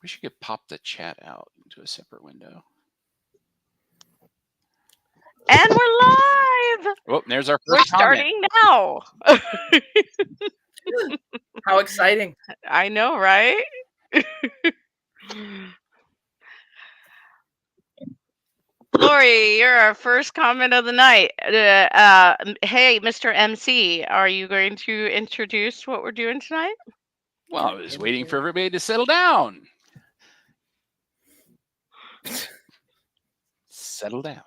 wish you could pop the chat out into a separate window. And we're live. Oh, there's our We're first comment. starting now. How exciting. I know, right? Lori, you're our first comment of the night. Hey, Mr. MC, are you going to introduce what we're doing tonight? Well, I was waiting for everybody to settle down. Settle down.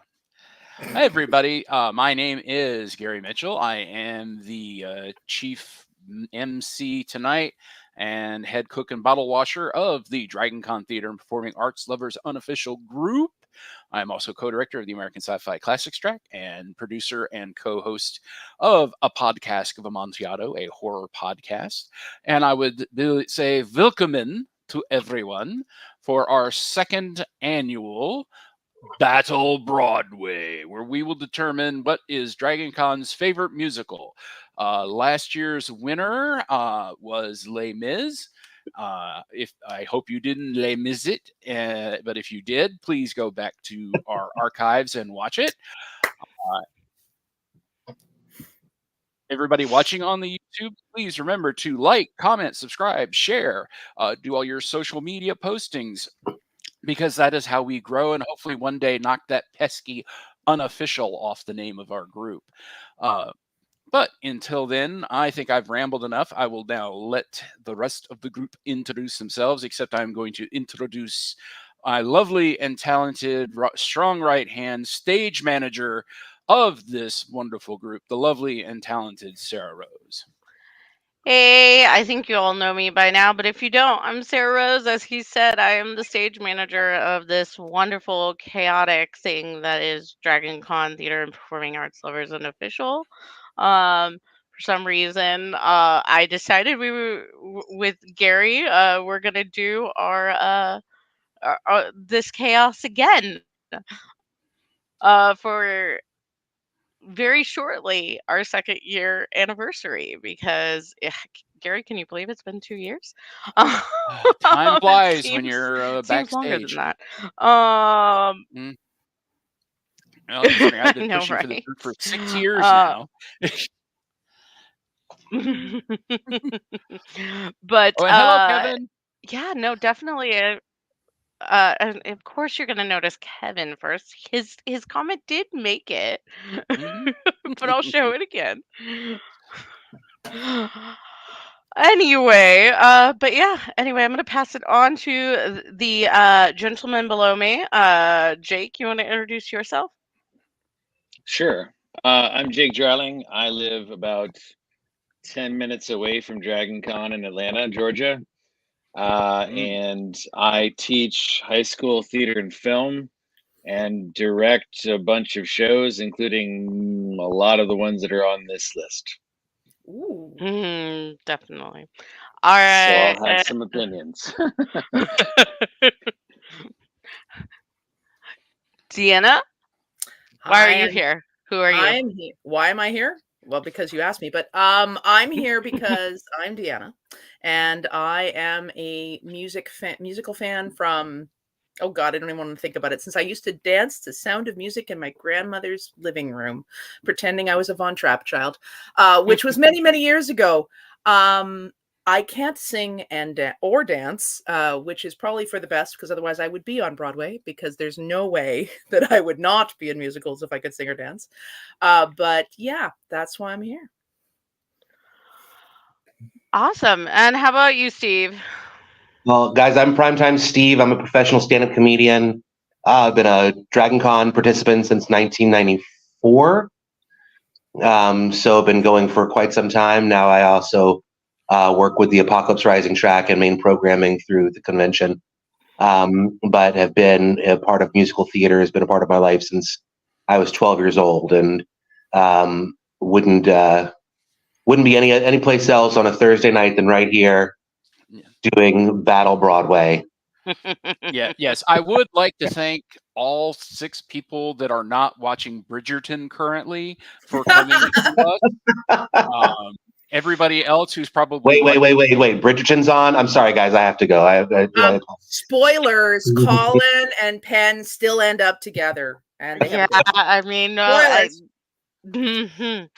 Hi, everybody. My name is Gary Mitchell. I am the chief MC tonight and head cook and bottle washer of the DragonCon Theater and Performing Arts Lovers unofficial group. I'm also co-director of the American Sci-Fi Classics Track and producer and co-host of A Podcast of Amontillado, a horror podcast. And I would say welcome to everyone for our second annual Battle Broadway, where we will determine what is DragonCon's favorite musical. Last year's winner was Les Mis. If I hope you didn't Les Mis it, but if you did, please go back to our archives and watch it. Everybody watching on the YouTube, please remember to like, comment, subscribe, share, do all your social media postings, because that is how we grow and hopefully one day knock that pesky unofficial off the name of our group. But until then, I think I've rambled enough. I will now let the rest of the group introduce themselves, except I'm going to introduce my lovely and talented, strong right hand stage manager of this wonderful group, the lovely and talented Sarah Rose. Hey, I think you all know me by now, but if you don't, I'm Sarah Rose. As he said, I am the stage manager of this wonderful, chaotic thing that is DragonCon Theater and Performing Arts Lovers Unofficial. For some reason, I decided we were with Gary. We're gonna do our this chaos again. For very shortly our second year anniversary, because Gary, can you believe it's been 2 years? Time flies when Seems you're seems longer backstage. than that. Well, considering I've been No, pushing for the right? group for 6 years now. But Oh, and hello, Kevin. yeah, no, definitely. And of course, you're gonna notice Kevin first. His comment did make it, but I'll show it again. Anyway, but yeah. Anyway, I'm gonna pass it on to the gentleman below me. Jake, you want to introduce yourself? Sure. I'm Jake Jarling. I live about 10 minutes away from DragonCon in Atlanta, Georgia. And I teach high school theater and film and direct a bunch of shows, including a lot of the ones that are on this list. Ooh. Definitely. All right. So I'll have some opinions. Deanna, why are you here? Who are you? I'm here. Why am I here? Well, because you asked me, but I'm here because I'm Deanna, and I am a musical fan from, oh God, I don't even want to think about it, since I used to dance to Sound of Music in my grandmother's living room, pretending I was a Von Trapp child, which was many, many years ago. I can't sing or dance, which is probably for the best, because otherwise I would be on Broadway, because there's no way that I would not be in musicals if I could sing or dance. But yeah, that's why I'm here. Awesome. And how about you, Steve? Well, guys, I'm Primetime Steve. I'm a professional stand-up comedian. I've been a DragonCon participant since 1994. So I've been going for quite some time now. I also work with the Apocalypse Rising track and main programming through the convention, but have been a part of musical theater, has been a part of my life since I was 12 years old, and wouldn't be any place else on a Thursday night than right here doing Battle Broadway. Yes. I would like to thank all 6 people that are not watching Bridgerton currently for coming to us. everybody else who's probably Wait. Bridgerton's on. I'm sorry, guys. I have to go. Spoilers: Colin and Penn still end up together, and they have. I mean, Spoilers. and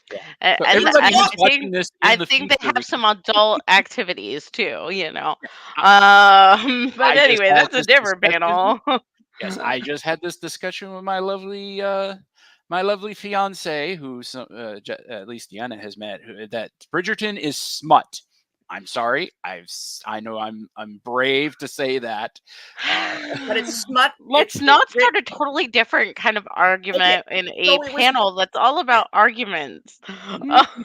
So everybody who's watching think, this I in the think they future, have some adult activities too, But I just anyway, had that's a this different discussion. panel. Yes, I just had this discussion with my lovely fiance, who's at least Deanna has met. That Bridgerton is smut. I'm sorry. I know I'm brave to say that, But it's smut. Let's not start a totally different kind of argument in a panel that's all about arguments. Gary and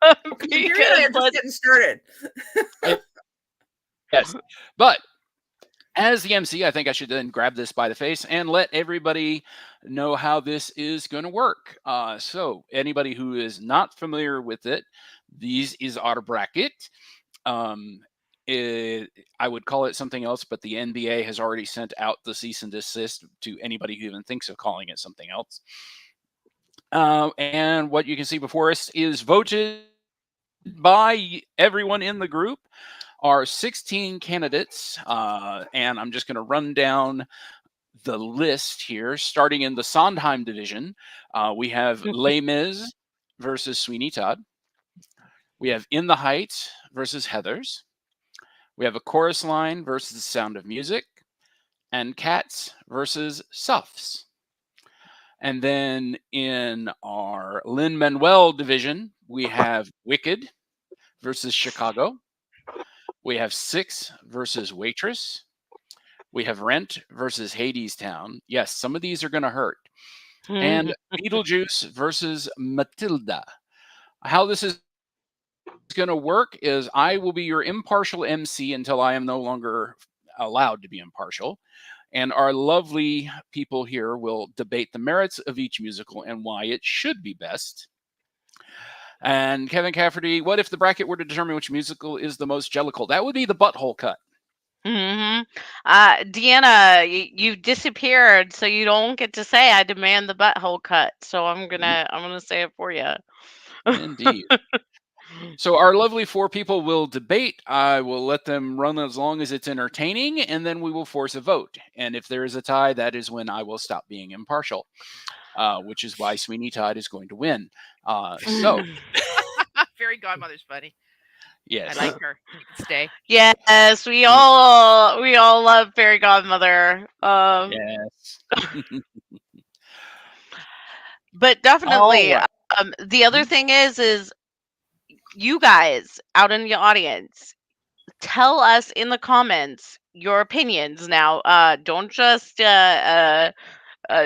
I are just getting started. Yes, but as the MC, I think I should then grab this by the face and let everybody know how this is going to work. So anybody who is not familiar with it, these is our bracket. I would call it something else, but the NBA has already sent out the cease and desist to anybody who even thinks of calling it something else. And what you can see before us is voted by everyone in the group are 16 candidates, and I'm just going to run down the list here. Starting in the Sondheim division, we have Les Mis versus Sweeney Todd. We have In the Heights versus Heathers. We have A Chorus Line versus Sound of Music, and Cats versus Suffs. And then in our Lin-Manuel division, we have Wicked versus Chicago. We have Six versus Waitress. We have Rent versus Hadestown. Yes, some of these are going to hurt. And Beetlejuice versus Matilda. How this is going to work is I will be your impartial MC until I am no longer allowed to be impartial. And our lovely people here will debate the merits of each musical and why it should be best. And Kevin Cafferty, what if the bracket were to determine which musical is the most jellicle? That would be the Butthole Cut. Deanna, you disappeared, so you don't get to say I demand the Butthole Cut. So I'm gonna say it for you. Indeed. So our lovely four people will debate. I will let them run as long as it's entertaining, and then we will force a vote. And if there is a tie, that is when I will stop being impartial, which is why Sweeney Todd is going to win. So, Fairy Godmother's funny. Yes, I like her. You can stay. Yes, we all love Fairy Godmother. Yes. But definitely, the other thing is you guys out in the audience, tell us in the comments your opinions. Now, don't just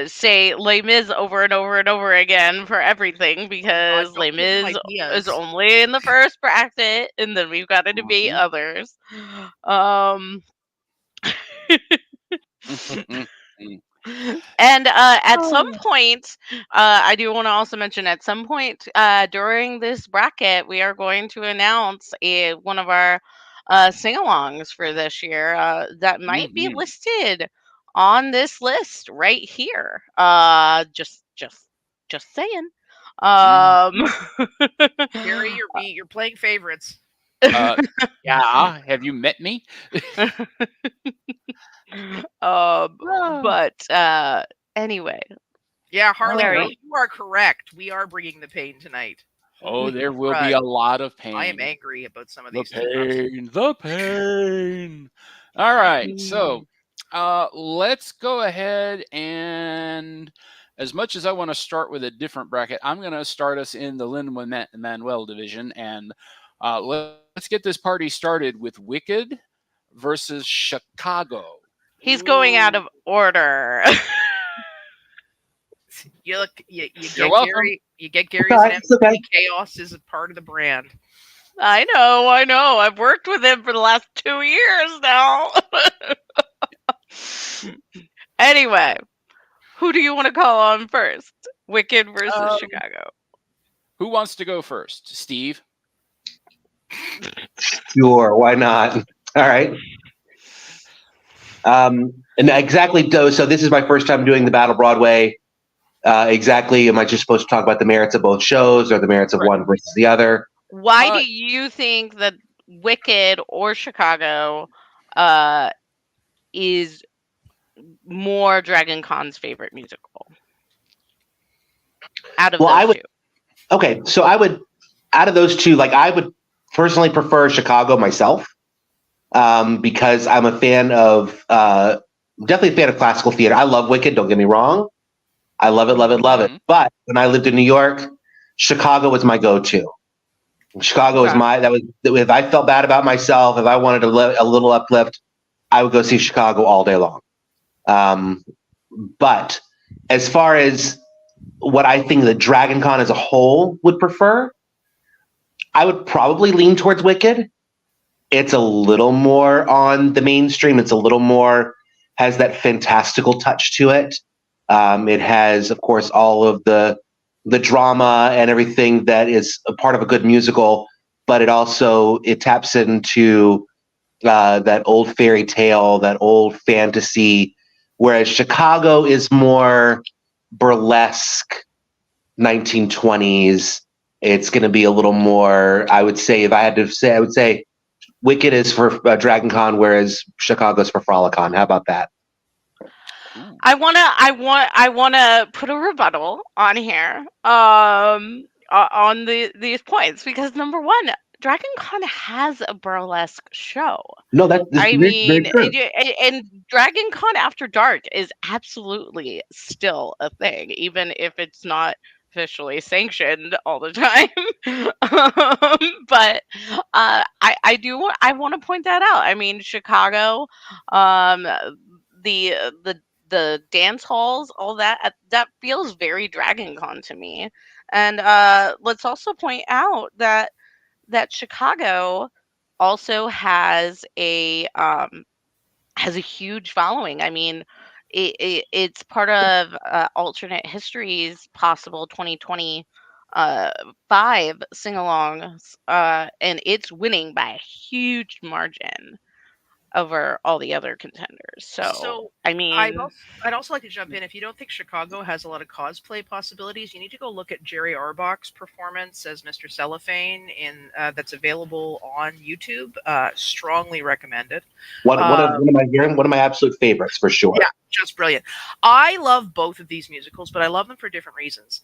say Les Mis over and over and over again for everything, because Les Mis is only in the first bracket, and then we've got to debate others. And at some point, I do want to also mention at some point during this bracket, we are going to announce one of our sing-alongs for this year that might be listed on this list right here. Just saying. Gary, you're playing favorites. Yeah, have you met me? But anyway. Yeah, Harley, you are correct. We are bringing the pain tonight. Oh, there will be a lot of pain. I am angry about some of these. The pain. All right, so let's go ahead and, as much as I want to start with a different bracket, I'm going to start us in the Lin-Manuel division, and let's get this party started with Wicked versus Chicago. He's going out of order. You You're welcome. Gary. You get Gary's MC. Chaos is a part of the brand. I know. I've worked with him for the last 2 years now. Anyway, who do you want to call on first? Wicked versus Chicago. Who wants to go first? Steve? Sure, why not? All right. And exactly, so this is my first time doing the Battle Broadway. Exactly, am I just supposed to talk about the merits of both shows or the merits of one versus the other? Why do you think that Wicked or Chicago is more Dragon Con's favorite musical out of those two? Okay, so I would, out of those two, like I would personally prefer Chicago myself, because I'm a fan of, definitely a fan of classical theater. I love Wicked, don't get me wrong. I love it, love it, love it. But when I lived in New York, Chicago was my go-to. Chicago was if I felt bad about myself, if I wanted a little uplift, I would go see Chicago all day long. But as far as what I think the Dragon Con as a whole would prefer, I would probably lean towards Wicked. It's a little more on the mainstream. It's a little more, has that fantastical touch to it. It has, of course, all of the drama and everything that is a part of a good musical, but it taps into that old fairy tale, that old fantasy, whereas Chicago is more burlesque 1920s. It's going to be a little more, I would say, if I had to say, I would say Wicked is for Dragon Con, whereas Chicago's for Frolicon. How about that? I wanna put a rebuttal on here, on these points, because number one, Dragon Con has a burlesque show. No, that's I very mean, true. and Dragon Con After Dark is absolutely still a thing, even if it's not officially sanctioned all the time. But I want to point that out. I mean, Chicago, the the dance halls, all that feels very Dragon Con to me. And let's also point out that Chicago also has a huge following. I mean, it's part of Alternate History's possible 2020 5 sing-alongs, and it's winning by a huge margin over all the other contenders. So I mean, I'd also like to jump in. If you don't think Chicago has a lot of cosplay possibilities, you need to go look at Jerry Orbach's performance as Mr. Cellophane that's available on YouTube. Strongly recommended. One of my absolute favorites for sure. Yeah, just brilliant. I love both of these musicals, but I love them for different reasons.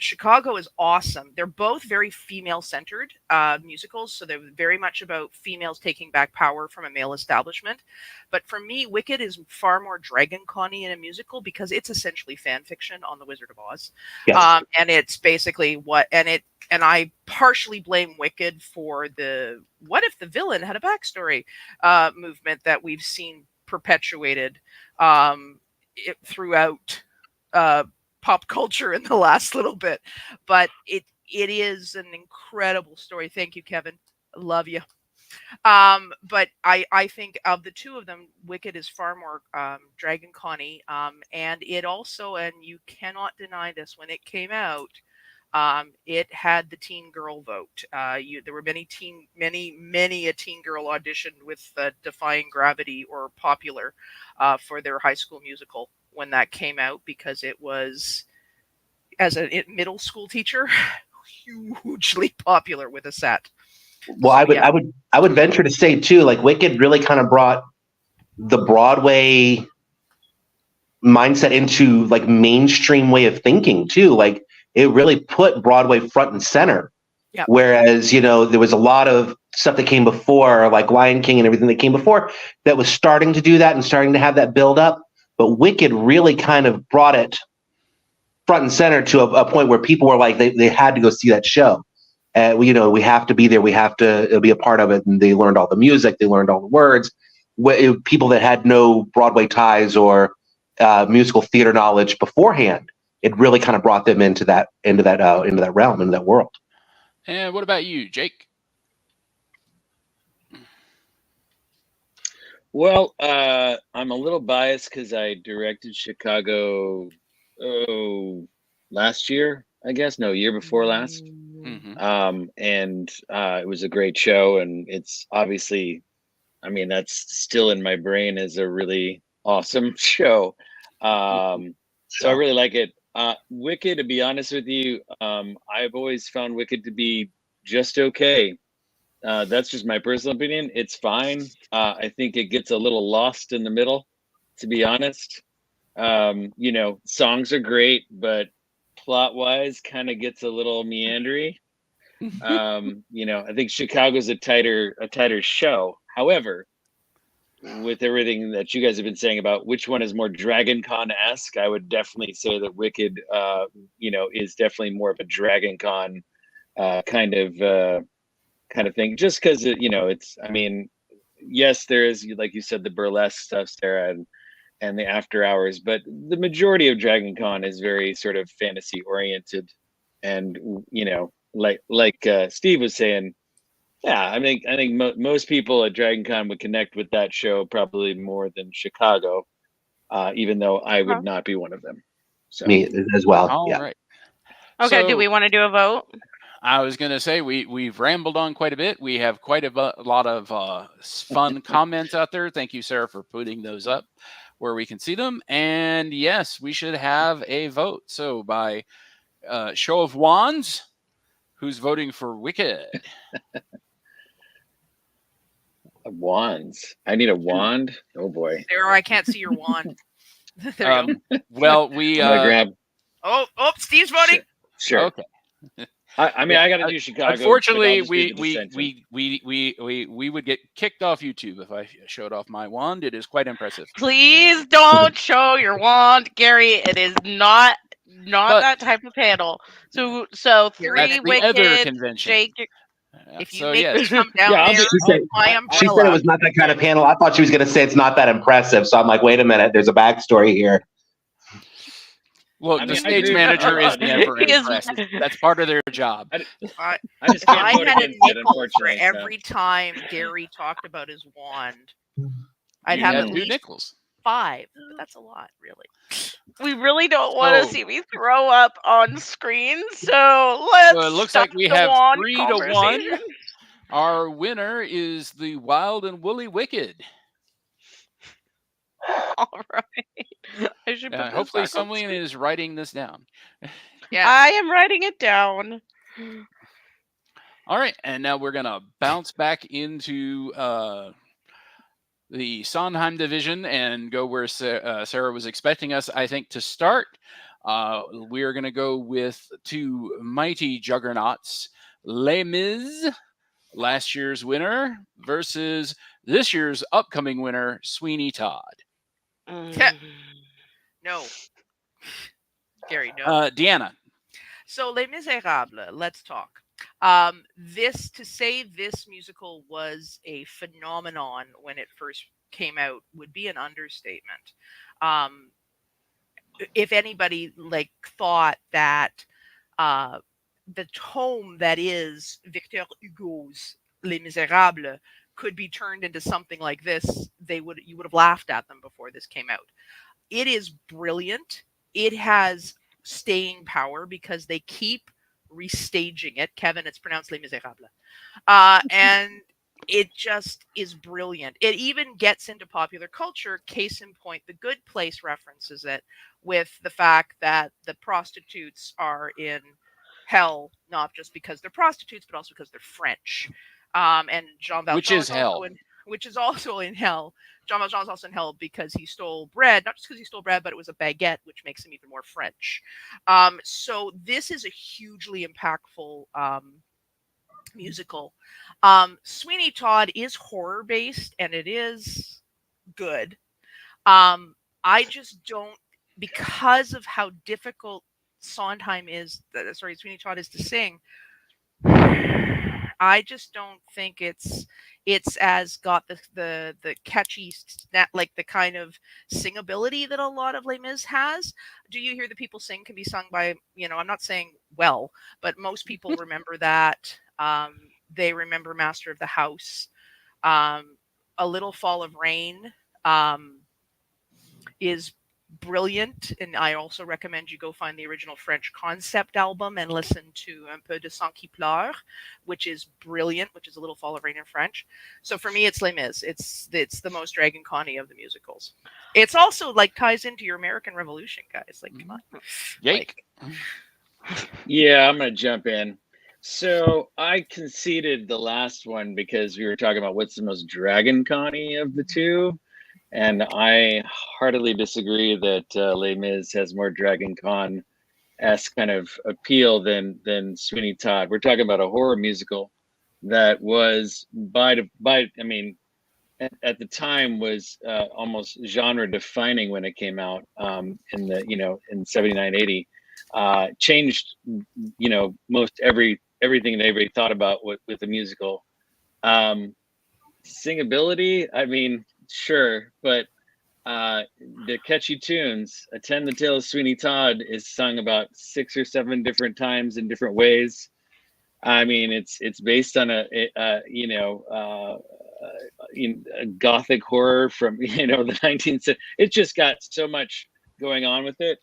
Chicago is awesome. They're both very female-centered musicals, so they're very much about females taking back power from a male establishment. But for me, Wicked is far more Dragon Con-y in a musical because it's essentially fan fiction on The Wizard of Oz. Yes. And it's basically and I partially blame Wicked for the "what if the villain had a backstory" movement that we've seen perpetuated throughout pop culture in the last little bit. But it is an incredible story. Thank you, Kevin. I love you. But I think of the two of them, Wicked is far more Dragon Con-y, and it also, and you cannot deny this, when it came out, it had the teen girl vote. There were many a teen girl auditioned with Defying Gravity or Popular for their High School Musical when that came out, because it was, as a middle school teacher, hugely popular with a set. Well, I would venture to say too, like Wicked really kind of brought the Broadway mindset into like mainstream way of thinking too. Like it really put Broadway front and center. Yep. Whereas, there was a lot of stuff that came before, like Lion King and everything that came before, that was starting to do that and starting to have that build up. But Wicked really kind of brought it front and center to a point where people were like, they had to go see that show. We have to be there. We have to be a part of it. And they learned all the music. They learned all the words. People that had no Broadway ties or musical theater knowledge beforehand, it really kind of brought them into that realm, into that world. And what about you, Jake? Well, I'm a little biased because I directed Chicago last year, I guess. No, year before last. Mm-hmm. And it was a great show, and it's obviously, I mean, that's still in my brain as a really awesome show. So I really like it. Wicked, to be honest with you, I've always found Wicked to be just okay. That's just my personal opinion. It's fine. I think it gets a little lost in the middle, to be honest. Songs are great, but plot wise kind of gets a little meandery. I think Chicago's a tighter show. However, with everything that you guys have been saying about which one is more Dragon Con-esque, I would definitely say that Wicked, is definitely more of a Dragon Con kind of thing. Just because it's. I mean, yes, there is, like you said, the burlesque stuff, Sarah, and the after hours, but the majority of Dragon Con is very sort of fantasy oriented, and like Steve was saying. Yeah, I think most people at Dragon Con would connect with that show probably more than Chicago, even though I would not be one of them. So Me as well. All Yeah. right. Okay, do So, we want to do a vote? I was going to say we've rambled on quite a bit. We have quite a lot of fun comments out there. Thank you, Sarah, for putting those up where we can see them. And yes, we should have a vote. So by show of wands, who's voting for Wicked? wands. I need a wand. Oh boy. Sarah, I can't see your wand. There you go. Well, we I'm gonna grab. Oh, Steve's voting. Sure. Okay. I mean, I got to do Chicago. Unfortunately, but I'll just be the we would get kicked off YouTube if I showed off my wand. It is quite impressive. Please don't show your wand, Gary. It is not But- that type of panel. So That's three the other Wicked, convention. Jake. If you So, make yes. me come down Yeah, I'll there, be- She said, my she umbrella. said it was not that kind of panel. I thought she was going to say it's not that impressive. So I'm like, wait a minute. There's a backstory here. Look, I the mean, I stage agree. manager is never He is- impressed. That's part of their job. I, I just if can't I vote had a against it, nickel for unfortunately. so. every time Gary talked about his wand, I'd You have have at 2 least nickels. 5. But that's a lot, really. We really don't want to So- see me throw up on screen, so let's Well, it looks stop like we the have wand 3 to 1. conversation. Our winner is the Wild and Woolly Wicked. All right. I should put this Hopefully, back on someone screen. is writing this down. Yeah. I am writing it down. All right, and now we're gonna bounce back into the Sondheim division and go where Sarah was expecting us, I think, to start. We are gonna go with 2 mighty juggernauts, Les Mis, last year's winner, versus this year's upcoming winner, Sweeney Todd. No. Gary, no. Deanna. So Les Misérables, let's talk. This musical was a phenomenon when it first came out would be an understatement. If anybody thought that the tome that is Victor Hugo's Les Misérables could be turned into something like this, you would have laughed at them before this came out. It is brilliant. It has staying power because they keep restaging it. Kevin, it's pronounced Les Misérables. And it just is brilliant. It even gets into popular culture. Case in point, The Good Place references it with the fact that the prostitutes are in hell, not just because they're prostitutes, but also because they're French. And Jean Valjean Which is hell. Which is also in hell. Jean Valjean is also in hell because he stole bread, not just because he stole bread, but it was a baguette, which makes him even more French. So this is a hugely impactful musical. Sweeney Todd is horror based and it is good. I just don't, because of how difficult Sondheim is, Sweeney Todd is to sing. I just don't think it's as got the catchy, like the kind of singability that a lot of Les Mis has. Do you hear the people sing can be sung by, I'm not saying well, but most people remember that. They remember Master of the House. A Little Fall of Rain is brilliant, and I also recommend you go find the original French concept album and listen to Un peu de sang qui pleure, which is brilliant, which is A Little Fall of Rain in French. So for me, it's Les Mis. It's the most Dragon Con-y of the musicals. It's also ties into your American Revolution, guys. Come on. Jake. Yeah, I'm gonna jump in. So I conceded the last one because we were talking about what's the most Dragon Con-y of the two, and I heartily disagree that Les Mis has more Dragon Con-esque kind of appeal than Sweeney Todd. We're talking about a horror musical that was I mean, at the time was almost genre defining when it came out in the in 79 80, changed most everything that everybody thought about with the musical. Singability, I mean, sure, but the catchy tunes, Attend the Tale of Sweeney Todd is sung about 6 or 7 different times in different ways. I mean, it's based on a gothic horror from the 19th century. It just got so much going on with it.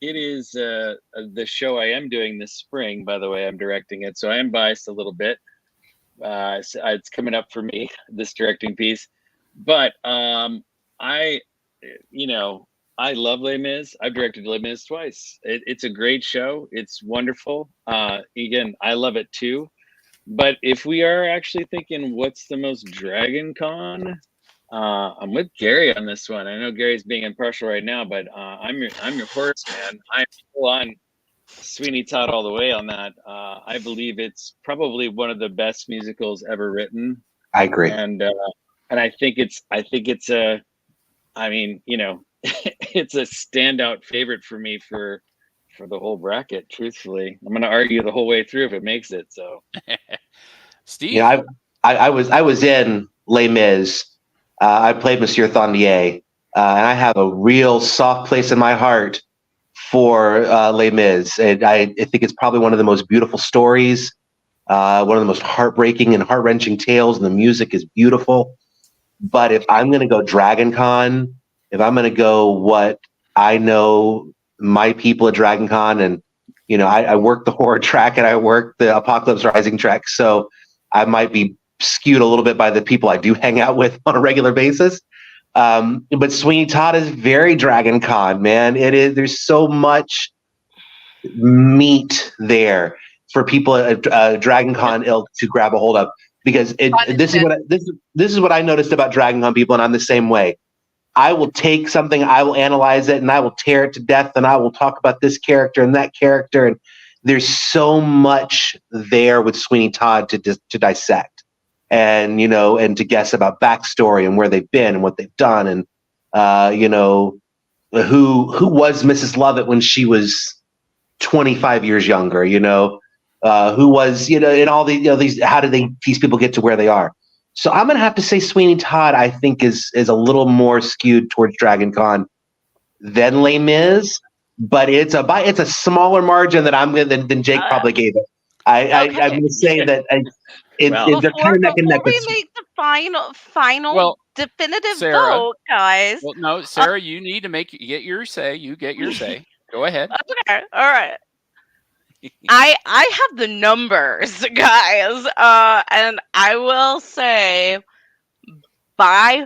It is the show I am doing this spring. By the way, I'm directing it, so I am biased a little bit. So it's coming up for me, this directing piece, but I I love Les Mis. I've directed Les Mis twice. It's a great show. It's wonderful. Again, I love it too. But if we are actually thinking what's the most Dragon Con, I'm with Gary on this one. I know Gary's being impartial right now, but I'm your horse, man. I'm full on Sweeney Todd all the way on that. I believe it's probably one of the best musicals ever written. I agree. And I think it's a, I mean, it's a standout favorite for me for the whole bracket. Truthfully, I'm going to argue the whole way through if it makes it. So, Steve, Yeah, I was in Les Mis. I played Monsieur Thendier, and I have a real soft place in my heart for Les Mis. And I think it's probably one of the most beautiful stories, one of the most heartbreaking and heart wrenching tales, and the music is beautiful. But if I'm going to go Dragon Con, if I'm going to go what I know my people at Dragon Con, and I work the horror track and I work the Apocalypse Rising track, so I might be skewed a little bit by the people I do hang out with on a regular basis. But Sweeney Todd is very Dragon Con, man. It is. There's so much meat there for people at Dragon Con ilk to grab a hold of, because this is what I noticed about Dragon Con people, and I'm the same way. I will take something, I will analyze it, and I will tear it to death, and I will talk about this character and that character, and there's so much there with Sweeney Todd to dissect, and and to guess about backstory and where they've been and what they've done, and who was Mrs. Lovett when she was 25 years younger, who was, in all the, these, how did these people get to where they are? So I'm going to have to say Sweeney Todd, I think is a little more skewed towards Dragon Con than Les Mis, but it's a smaller margin than Jake probably gave it. I'm going to say that they're kind of neck and neck. Before we make the final definitive Sarah, vote, guys. Well, no, Sarah, you need to get your say. You get your say. Go ahead. Okay, all right. I have the numbers, guys, and I will say by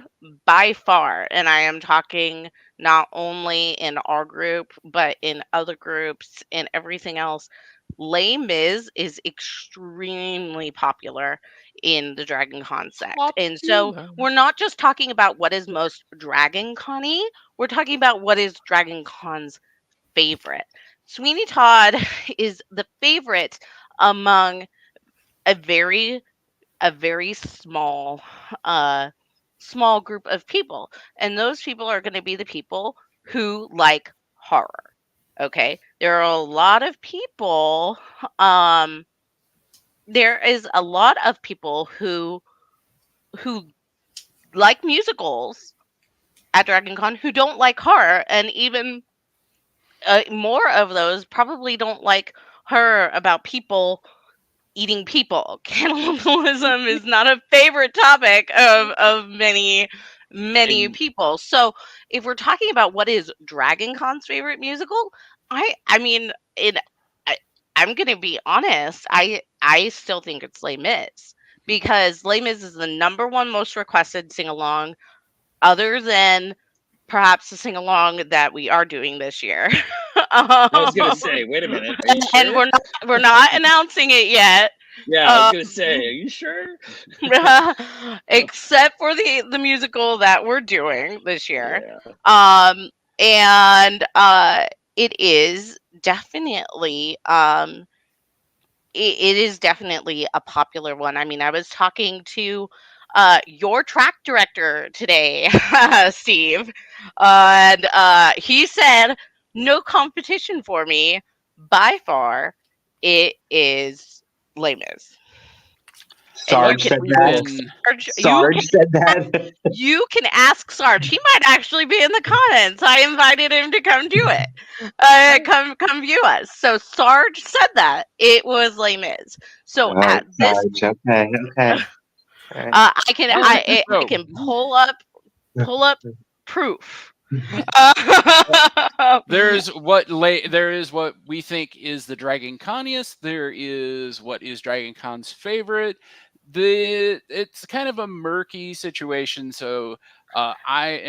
far, and I am talking not only in our group but in other groups and everything else, Les Mis is extremely popular in the Dragon Con sect. And so we're not just talking about what is most Dragon Con-y, we're talking about what is Dragon Con's favorite. Sweeney Todd is the favorite among a very small small group of people, and those people are going to be the people who like horror. Okay, there are a lot of people there is a lot of people who like musicals at Dragon Con who don't like horror, and even more of those probably don't like horror about people eating people. Cannibalism is not a favorite topic of many people. So if we're talking about what is Dragon Con's favorite musical, I'm gonna be honest. I still think it's Les Mis, because Les Mis is the number one most requested sing along, other than perhaps the sing along that we are doing this year. I was gonna say, wait a minute, are you And sure? we're not announcing it yet. Yeah, I was gonna say, are you sure? Except for the musical that we're doing this year. Yeah. And it is definitely it is definitely a popular one. I mean, I was talking to your track director today, Steve, and he said no competition for me by far. It is Les Mis. Sarge said that. Sarge said that. You can ask Sarge. He might actually be in the comments. I invited him to come do it. Come view us. So Sarge said that it was Les Mis. So at this, Sarge. Okay. Right. I can pull up proof. There is what we think is the Dragon Coniest. There is what is Dragon Con's favorite. It's kind of a murky situation. So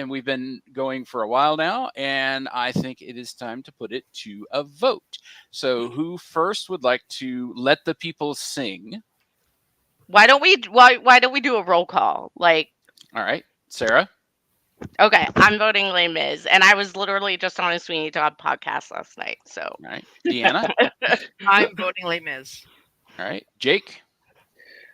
we've been going for a while now, and I think it is time to put it to a vote. So who first would like to let the people sing? Why don't we do a roll call? Like, all right, Sarah. Okay, I'm voting Les Mis, and I was literally just on a Sweeney Todd podcast last night. So, all right, Deanna. I'm voting Les Mis. All right, Jake.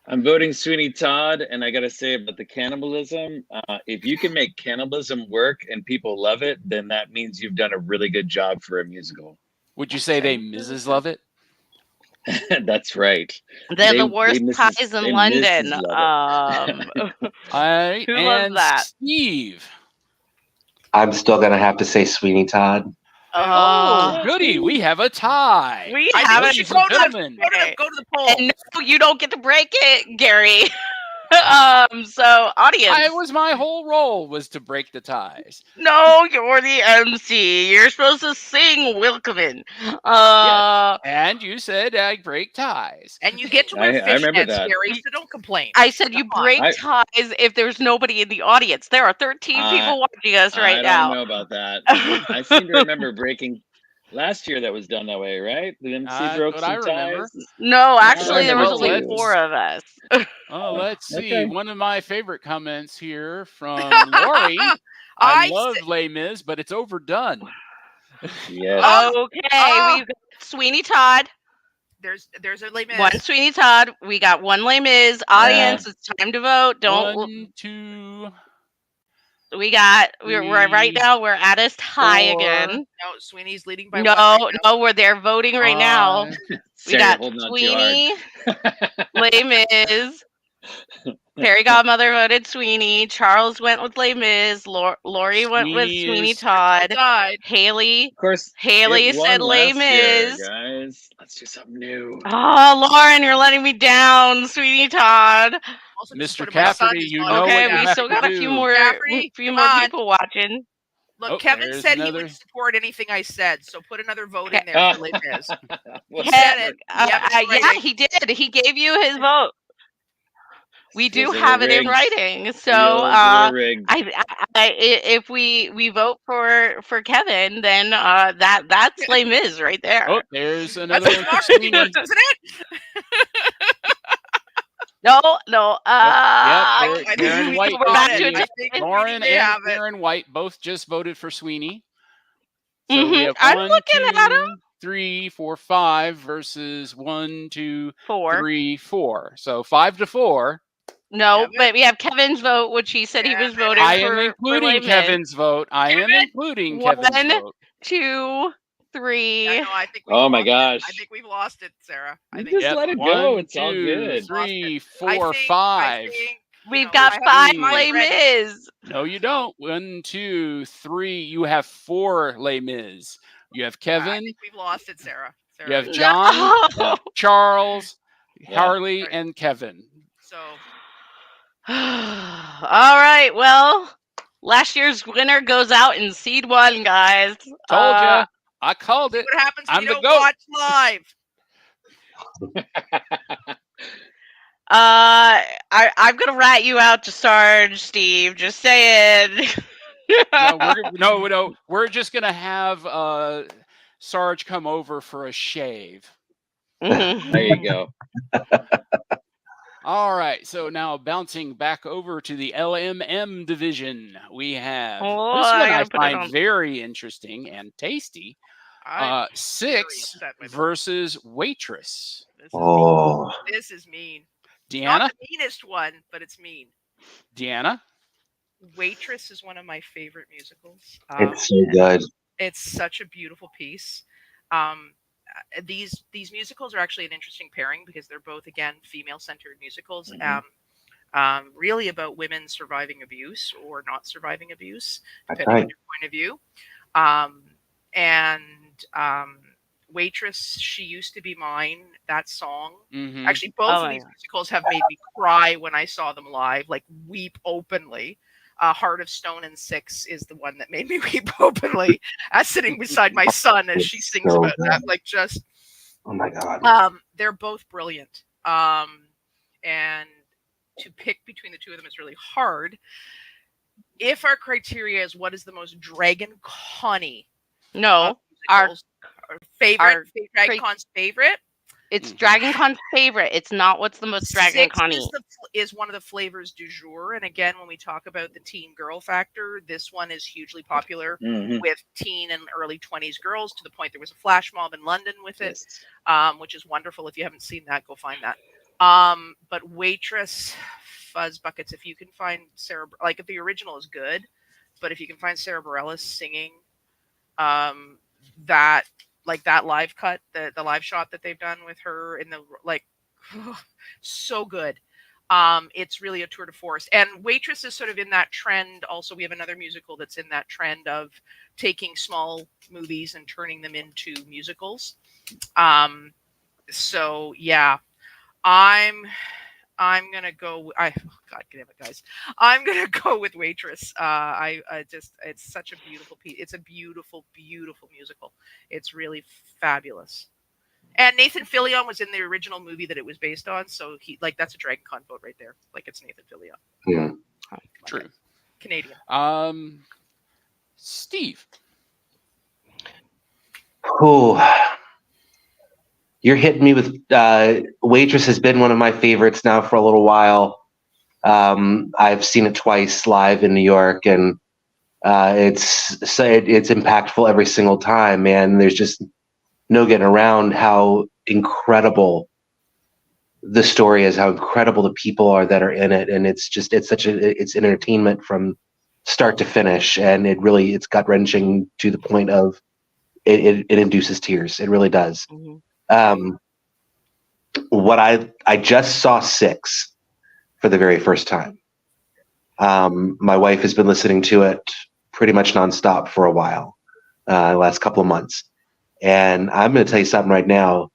I'm voting Sweeney Todd, and I gotta say about the cannibalism, if you can make cannibalism work and people love it, then that means you've done a really good job for a musical. Would you say they Mrs. love it? That's right. They're the worst pies in London. All right, who loves that? Steve. I'm still gonna have to say Sweeney Todd. Oh, goody! We have a tie. We have a gentlemen. Go to the poll. And no, you don't get to break it, Gary. So audience. It was my whole role was to break the ties. No, you're the MC. You're supposed to sing Wilkeman. Yes. And you said I break ties. And you get to wear fishnets, Gary, so don't complain. I said you break ties if there's nobody in the audience. There are 13 people watching us right now. I don't know about that. I seem to remember breaking. Last year that was done that way, right? The MC broke some ties. No, actually, there was only 4 of us. Oh, let's see. Okay. One of my favorite comments here from Lori. I love Les Mis, but it's overdone. Yes. Okay, we've got Sweeney Todd. There's a Les Mis. One Sweeney Todd. We got one Les Mis. Audience, it's time to vote. Don't. 1, 2. We got. We're right now. We're at a tie again. No, Sweeney's leading by. No, we're there voting right now. We got Sweeney, Les Mis. Fairy Godmother voted Sweeney. Charles went with Les Mis. Lori went with Sweeney Todd. Haley. Of course. Haley said Les Mis. Guys, let's do something new. Oh, Lauren, you're letting me down, Sweeney Todd. Mr. Cafferty, you know what you we still got a few more people watching. Look, Kevin said he would support anything I said, so put another vote in there for Les Mis. Yeah, he did. He gave you his vote. We do have it in writing, so if we vote for Kevin, then that's Les Mis right there. Oh, there's another one for Sweeney, isn't it? No. Aaron White. We're back to Lauren and Aaron White both just voted for Sweeney. So we have I'm looking at him. 3, 4, 5 versus 1, 2, 3, 4. So 5-4. No, but we have Kevin's vote, which he said he was voting for. I am including Kevin's vote. Kevin's vote. 2, 3. Yeah, no, I think oh my gosh! I think we've lost it, Sarah. Just let it go. 1, it's all good. 3, 4, 5. We've got 5 Les Mis. No, you don't. 1, 2, 3. You have 4 Les Mis. You have Kevin. I think we've lost it, Sarah. You have John, Charles, Harley, and Kevin. So. All right. Well, last year's winner goes out in seed 1, guys. Told you. I called it. What happens when I'm you don't watch live? I'm gonna rat you out to Sarge, Steve. Just saying. No, we're just gonna have Sarge come over for a shave. Mhm. There you go. All right, so now bouncing back over to the LMM division, we have Oh, this I one I gotta put it find on. very interesting and tasty. I'm very Six upset by this. versus Waitress. This is Oh, mean. This is mean. Not Deanna? the meanest one, but it's mean. Deanna? Waitress is one of my favorite musicals. it's so good. It's such a beautiful piece. Um, these musicals are actually an interesting pairing because they're both, again, female-centered musicals. Really about women surviving abuse or not surviving abuse, That's depending on right. your point of view. And Waitress, She Used to Be Mine, that song. Mm-hmm. Actually, both Oh of my these God. musicals have made me cry when I saw them live, like weep openly. Heart of Stone and Six is the one that made me weep openly as sitting beside my son as she It's sings so about good. that. Like, just Oh my God. they're both brilliant. And to pick between the two of them is really hard. If our criteria is what is the most Dragon Conny No, our musicals, our favorite, Dragon Con's favorite, it's Dragon Con's favorite. It's not what's the most Dragon Six Conny. is one of the flavors du jour. And again, when we talk about the teen girl factor, this one is hugely popular with teen and early 20s girls, to the point there was a flash mob in London with it, which is wonderful. If you haven't seen that, go find that. But Waitress, Fuzz Buckets, if you can find Sarah, like if the original is good, but if you can find Sarah Bareilles singing that, like that live cut, the live shot that they've done with her in the, like, so good. It's really a tour de force. And Waitress is sort of in that trend. Also, we have another musical that's in that trend of taking small movies and turning them into musicals. So yeah, I'm gonna go. God damn it, guys! I'm gonna go with Waitress. I just, it's such a beautiful piece. It's a beautiful, beautiful musical. It's really fabulous. And Nathan Fillion was in the original movie that it was based on, so he, like, that's a Dragon Con vote right there. Like, it's Nathan Fillion. Yeah. True. Canadian. Steve. Oh, you're hitting me with Waitress has been one of my favorites now for a little while. I've seen it twice live in New York, and it's impactful every single time, man. There's just no getting around how incredible the story is, how incredible the people are that are in it, and it's an entertainment from start to finish, and it's gut wrenching to the point of it induces tears. It really does. What I just saw Six for the very first time. My wife has been listening to it pretty much nonstop for a while, the last couple of months. And I'm going to tell you something right now.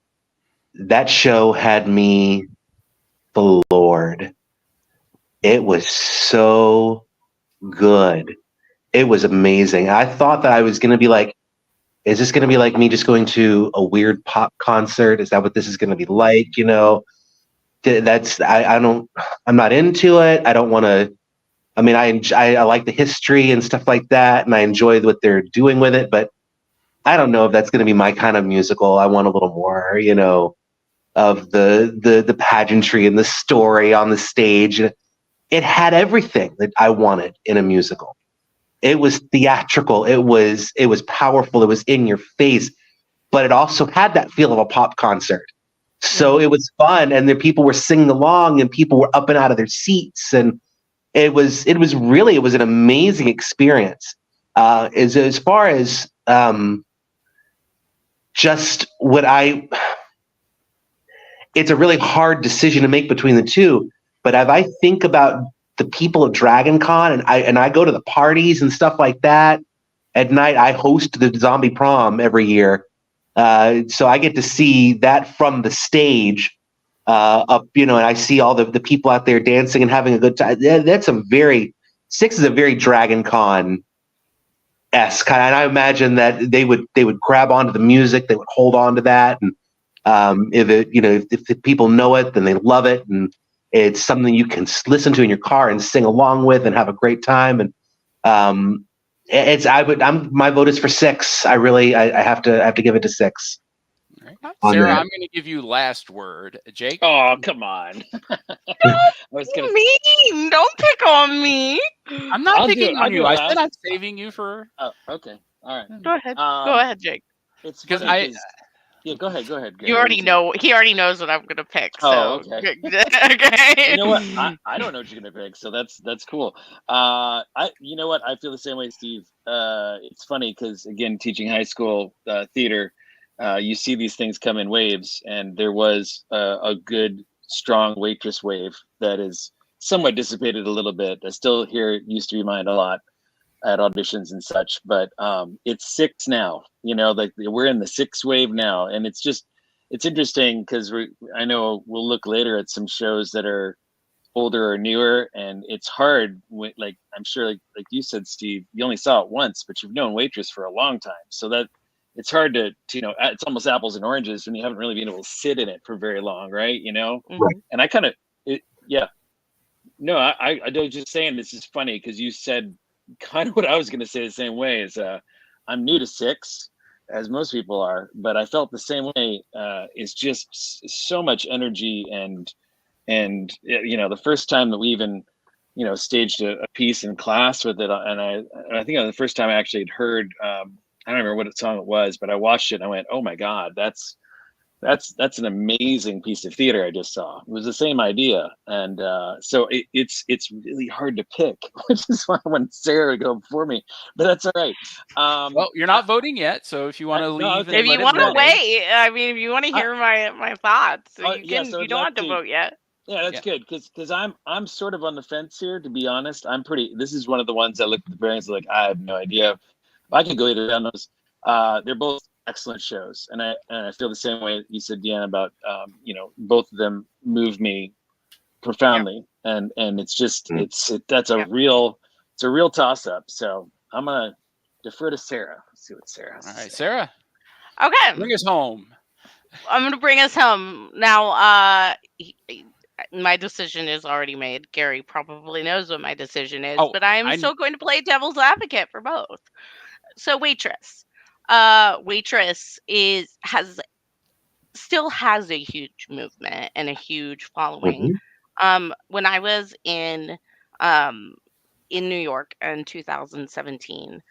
That show had me floored. It was so good. It was amazing. I thought that I was going to be like, is this going to be like me just going to a weird pop concert? Is that what this is going to be like? You know, I'm not into it. I don't want to, I mean, I like the history and stuff like that, and I enjoy what they're doing with it, but I don't know if that's going to be my kind of musical. I want a little more, you know, of the pageantry and the story on the stage. It had everything that I wanted in a musical. It was theatrical. It was powerful. It was in your face, but it also had that feel of a pop concert. So it was fun, and the people were singing along, and people were up and out of their seats, and it was an amazing experience. As far as just it's a really hard decision to make between the two. But if I think about the people of Dragon Con, and I go to the parties and stuff like that at night, I host the Zombie Prom every year. So I get to see that from the stage up, you know, and I see all the people out there dancing and having a good time. Six is a very Dragon Con esque, and I imagine that they would grab onto the music, they would hold on to that, and if the people know it, then they love it, and it's something you can listen to in your car and sing along with and have a great time. And My vote is for 6. I have to give it to 6. Right. On Sarah, that. I'm going to give you last word. Jake? Oh, come on. Don't be mean. Don't pick on me. I'm not I'll do picking it. on I'll do you. it I said last. I'm saving you for. Oh, okay. All right. Go ahead. Go ahead, Jake. It's Because funny because yeah, go ahead, Gary. You already know. He already knows what I'm gonna pick. Oh, So okay. okay. You know what? I don't know what you're gonna pick, so that's cool. You know what? I feel the same way, Steve. It's funny because again, teaching high school theater, you see these things come in waves, and there was a good, strong waitress wave that is somewhat dissipated a little bit. I still hear it used to be mine a lot at auditions and such, but it's 6 now. You know, like we're in the 6 wave now, and it's interesting because I know we'll look later at some shows that are older or newer, and it's hard. Like I'm sure, like you said, Steve, you only saw it once, but you've known Waitress for a long time, so that it's hard to it's almost apples and oranges when you haven't really been able to sit in it for very long, right? You know, and I kind of yeah. No, I was just saying this is funny because you said kind of what I was going to say the same way is I'm new to 6 as most people are, but I felt the same way. It's just so much energy and the first time that we even staged a piece in class with it, and I think the first time I actually had heard I don't remember what song it was, but I watched it and I went, oh my God, that's an amazing piece of theater I just saw. It was the same idea, and so it's really hard to pick, which is why I want Sarah to go before me, but that's all right. Well, you're not voting yet, so if you want to leave, if you want to wait, I mean, if you want to hear my thoughts, you can. So you don't have to vote yet. Yeah, that's good because I'm sort of on the fence here, to be honest. This is one of the ones I look at the variants like I have no idea. I could go either down those. They're both excellent shows, and I feel the same way you said, Deanna, about both of them move me profoundly, and it's just it's a real toss up. So I'm gonna defer to Sarah. Let's see what Sarah has to say. All right, Sarah. Okay, bring us home. I'm gonna bring us home now. My decision is already made. Gary probably knows what my decision is, but I'm still going to play devil's advocate for both. So Waitress. Waitress still has a huge movement and a huge following. When I was in New York in 2017,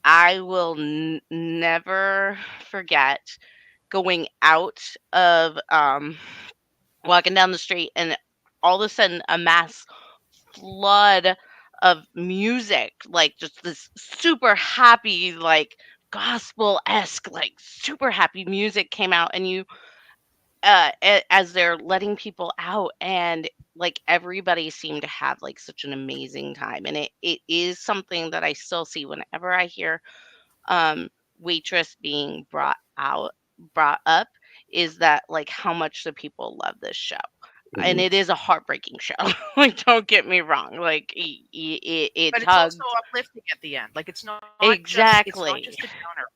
I will never forget going out of walking down the street and all of a sudden a mass flood of music, like just this super happy, like gospel-esque, like super happy music came out, and you as they're letting people out, and like everybody seemed to have like such an amazing time, and it is something that I still see whenever I hear Waitress being brought up, is that like how much the people love this show. And it is a heartbreaking show. Like, don't get me wrong. Like, it but it's tugs. also uplifting at the end. Like, it's not exactly. It's not just a downer.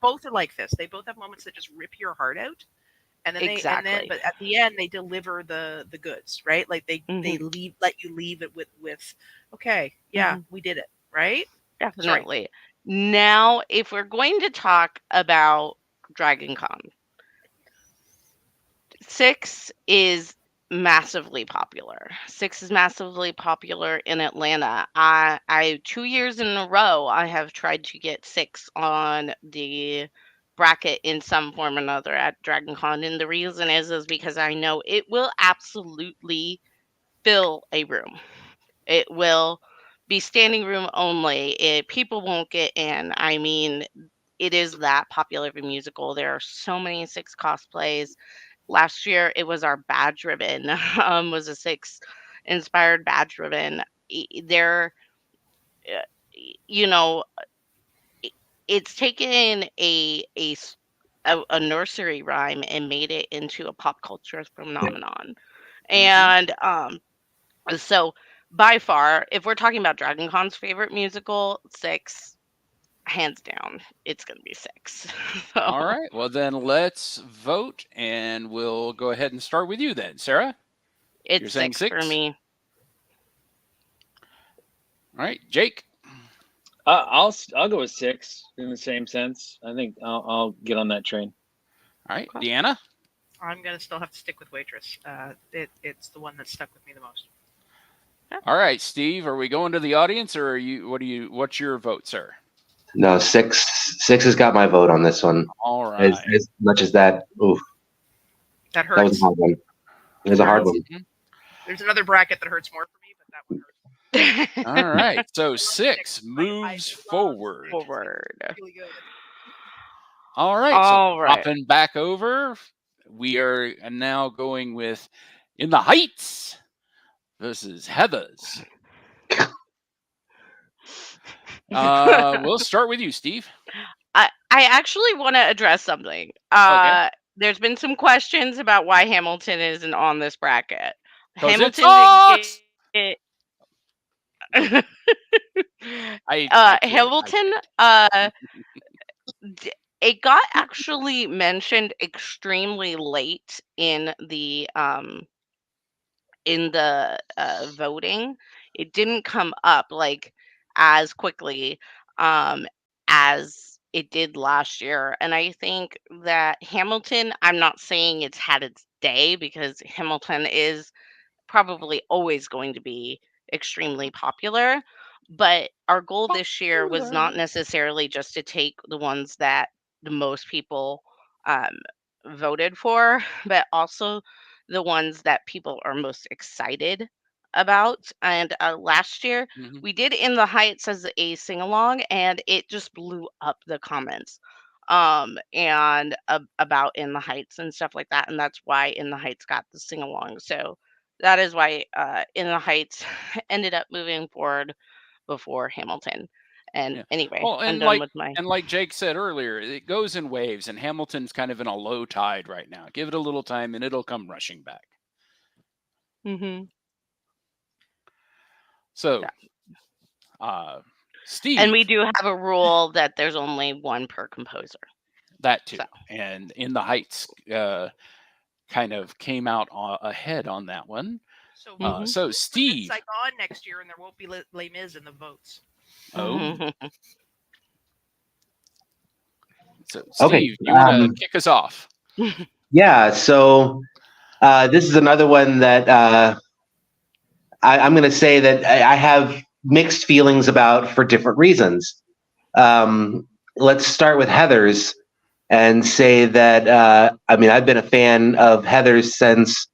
Both are like this. They both have moments that just rip your heart out, and then but at the end they deliver the goods, right? Like they let you leave it with okay, yeah, we did it, right? Definitely. Now, if we're going to talk about Dragon Con, 6 is massively popular. 6 is massively popular in Atlanta. I 2 years in a row I have tried to get 6 on the bracket in some form or another at Dragon Con, and the reason is because I know it will absolutely fill a room. It will be standing room only. People won't get in. I mean, it is that popular of a musical. There are so many 6 cosplays. Last year, it was our badge ribbon, was a 6 inspired badge ribbon. There, it's taken a nursery rhyme and made it into a pop culture phenomenon. And so by far, if we're talking about Dragon Con's favorite musical, 6, hands down, it's going to be 6. So. All right. Well, then let's vote, and we'll go ahead and start with you then, Sarah. It's You're saying 6 for me. All right, Jake. I'll go with 6 in the same sense. I think I'll get on that train. All right, Okay. Deanna. I'm gonna still have to stick with Waitress. It's the one that stuck with me the most. All right, Steve. Are we going to the audience, or are you? What's your vote, sir? No, 6 has got my vote on this one. All right. As much as that, oof, That that was hurts. a hard one. It was a hard one. There's another bracket that hurts more for me, but that one hurts. All right. So Six. 6 moves forward. Forward. Really good. All right. All so right. popping back over, we are now going with In the Heights versus Heathers. We'll start with you, Steve. I actually want to address something. Okay. There's been some questions about why Hamilton isn't on this bracket. 'Cause it Hamilton sucks! Hamilton it got actually mentioned extremely late in the voting. It didn't come up like as quickly as it did last year. And I think that Hamilton, I'm not saying it's had its day, because Hamilton is probably always going to be extremely popular. But our goal this year was not necessarily just to take the ones that the most people voted for, but also the ones that people are most excited about. And last year, Mhm. we did In the Heights as a sing along, and it just blew up the comments and about In the Heights and stuff like that. And that's why In the Heights got the sing along. So that is why In the Heights ended up moving forward before Hamilton. And Yeah. anyway, Well, I'm and done with my. like Jake said earlier, it goes in waves, and Hamilton's kind of in a low tide right now. Give it a little time, and it'll come rushing back. Mm-hmm. So, Yeah. Steve, And we do have a rule that there's only one per composer. that too, So. and In the Heights kind of came out ahead on that one. So, so Steve, Saigon next year, and there won't be Les Mis in the votes. Oh. So, Okay, Steve, you want to kick us off? Yeah, so this is another one that I'm going to say that I have mixed feelings about for different reasons. Let's start with Heathers and say that, I mean, I've been a fan of Heathers since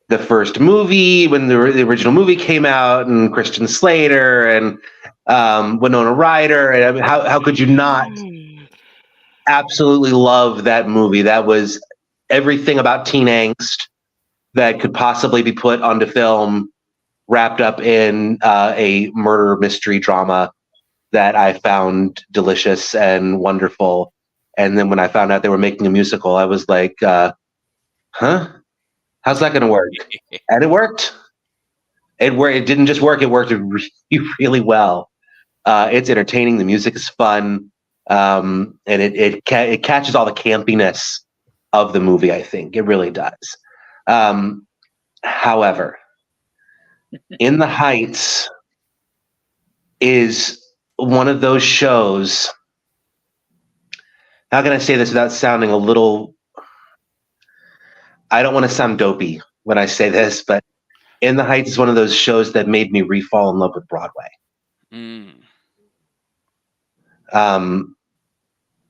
the first movie, when the original movie came out, and Christian Slater and Winona Ryder. And I mean, how could you not absolutely love that movie? That was everything about teen angst that could possibly be put onto film, wrapped up in a murder mystery drama that I found delicious and wonderful. And then when I found out they were making a musical, I was like, huh? How's that going to work? And it worked. It didn't just work. It worked really, really well. It's entertaining. The music is fun. And it catches all the campiness of the movie, I think. It really does. However, In the Heights is one of those shows. How can I say this without sounding a little... I don't want to sound dopey when I say this, but In the Heights is one of those shows that made me re-fall in love with Broadway.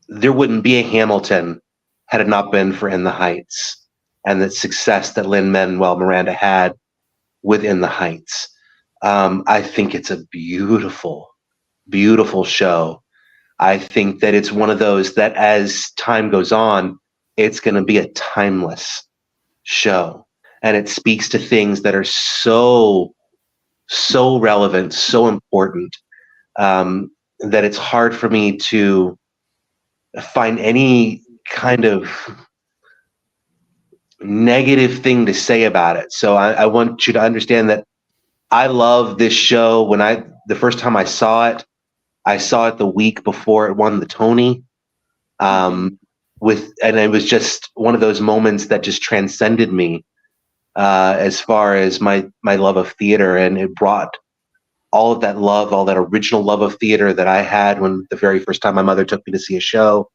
There wouldn't be a Hamilton had it not been for In the Heights and the success that Lin-Manuel Miranda had with In the Heights. I think it's a beautiful, beautiful show. I think that it's one of those that as time goes on, it's going to be a timeless show. And it speaks to things that are so relevant, so important, that it's hard for me to find any kind of negative thing to say about it. So I want you to understand that I love this show. The first time I saw it the week before it won the Tony. And it was just one of those moments that just transcended me as far as my love of theater, and it brought all of that love, all that original love of theater that I had when the very first time my mother took me to see a show.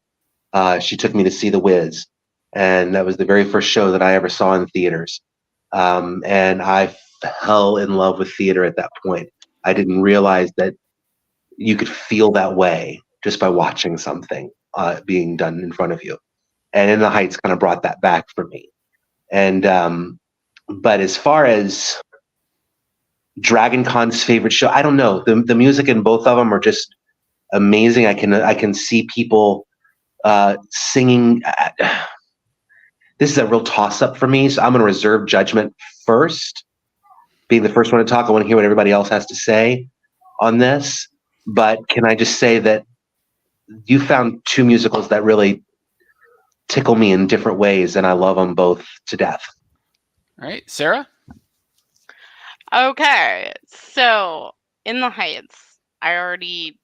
She took me to see The Wiz, and that was the very first show that I ever saw in theaters. And I fell in love with theater at that point. I didn't realize that you could feel that way just by watching something being done in front of you. And In the Heights kind of brought that back for me. And but as far as Dragon Con's favorite show, I don't know. The music in both of them are just amazing. I can see people singing. This is a real toss-up for me, so I'm going to reserve judgment first. Being the first one to talk, I want to hear what everybody else has to say on this. But can I just say that you found two musicals that really tickle me in different ways, and I love them both to death. All right, Sarah? Okay, so In the Heights, I already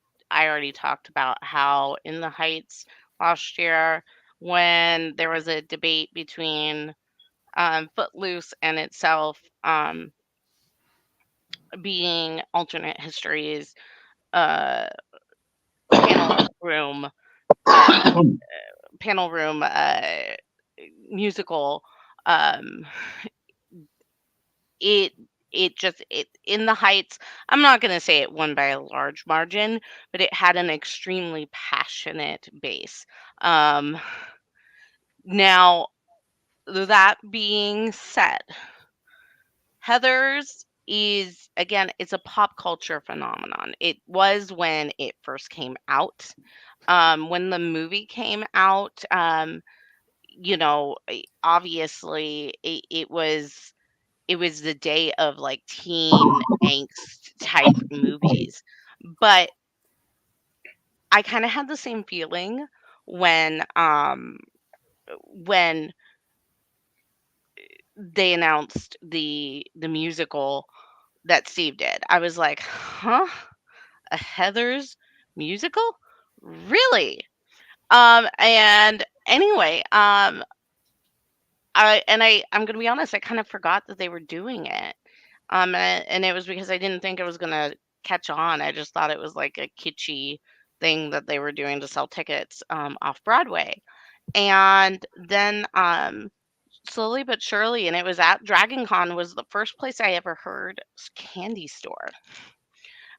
talked about how In the Heights last year, when there was a debate between Footloose and itself being alternate histories panel room musical, it In the Heights, I'm not going to say it won by a large margin, but it had an extremely passionate base. Now, that being said, Heathers is, again, it's a pop culture phenomenon. It was when it first came out. When the movie came out, obviously it was the day of like teen angst type movies. But I kind of had the same feeling when they announced the musical that Steve did. I was like, huh? A Heathers musical? Really? And anyway, I'm gonna be honest, I kind of forgot that they were doing it. And it was because I didn't think it was gonna catch on. I just thought it was like a kitschy thing that they were doing to sell tickets off Broadway. And then slowly but surely, and it was at Dragon Con, was the first place I ever heard Candy Store.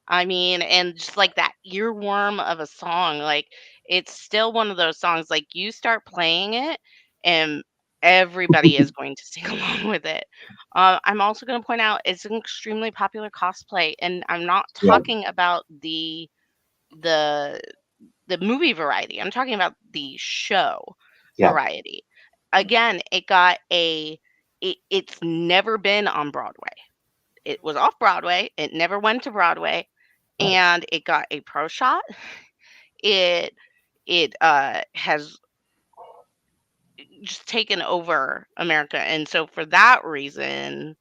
I mean, and just like that earworm of a song, like it's still one of those songs, like you start playing it and everybody is going to sing along with it. I'm also going to point out it's an extremely popular cosplay, and I'm not Yeah. talking about the movie variety. I'm talking about the show Yeah. variety. Again, it's never been on Broadway. It was off Broadway. It never went to Broadway, and it got a pro shot. It has just taken over America, and so for that reason,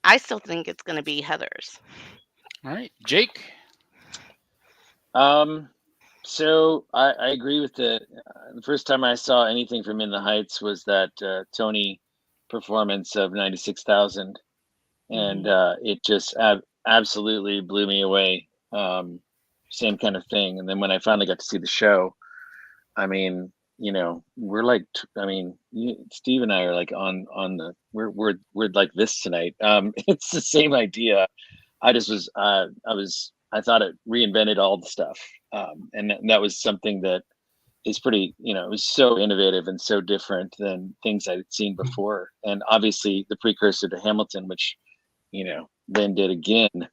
I still think it's going to be Heathers. All right, Jake? So I agree with the first time I saw anything from In the Heights was that Tony performance of 96,000, and it just absolutely blew me away. Same kind of thing. And then when I finally got to see the show, I mean, we're like, Steve and I are like on the we're like this tonight. It's the same idea. I thought it reinvented all the stuff. And that was something that is pretty, it was so innovative and so different than things I'd seen before. And obviously the precursor to Hamilton, which, Lynn did again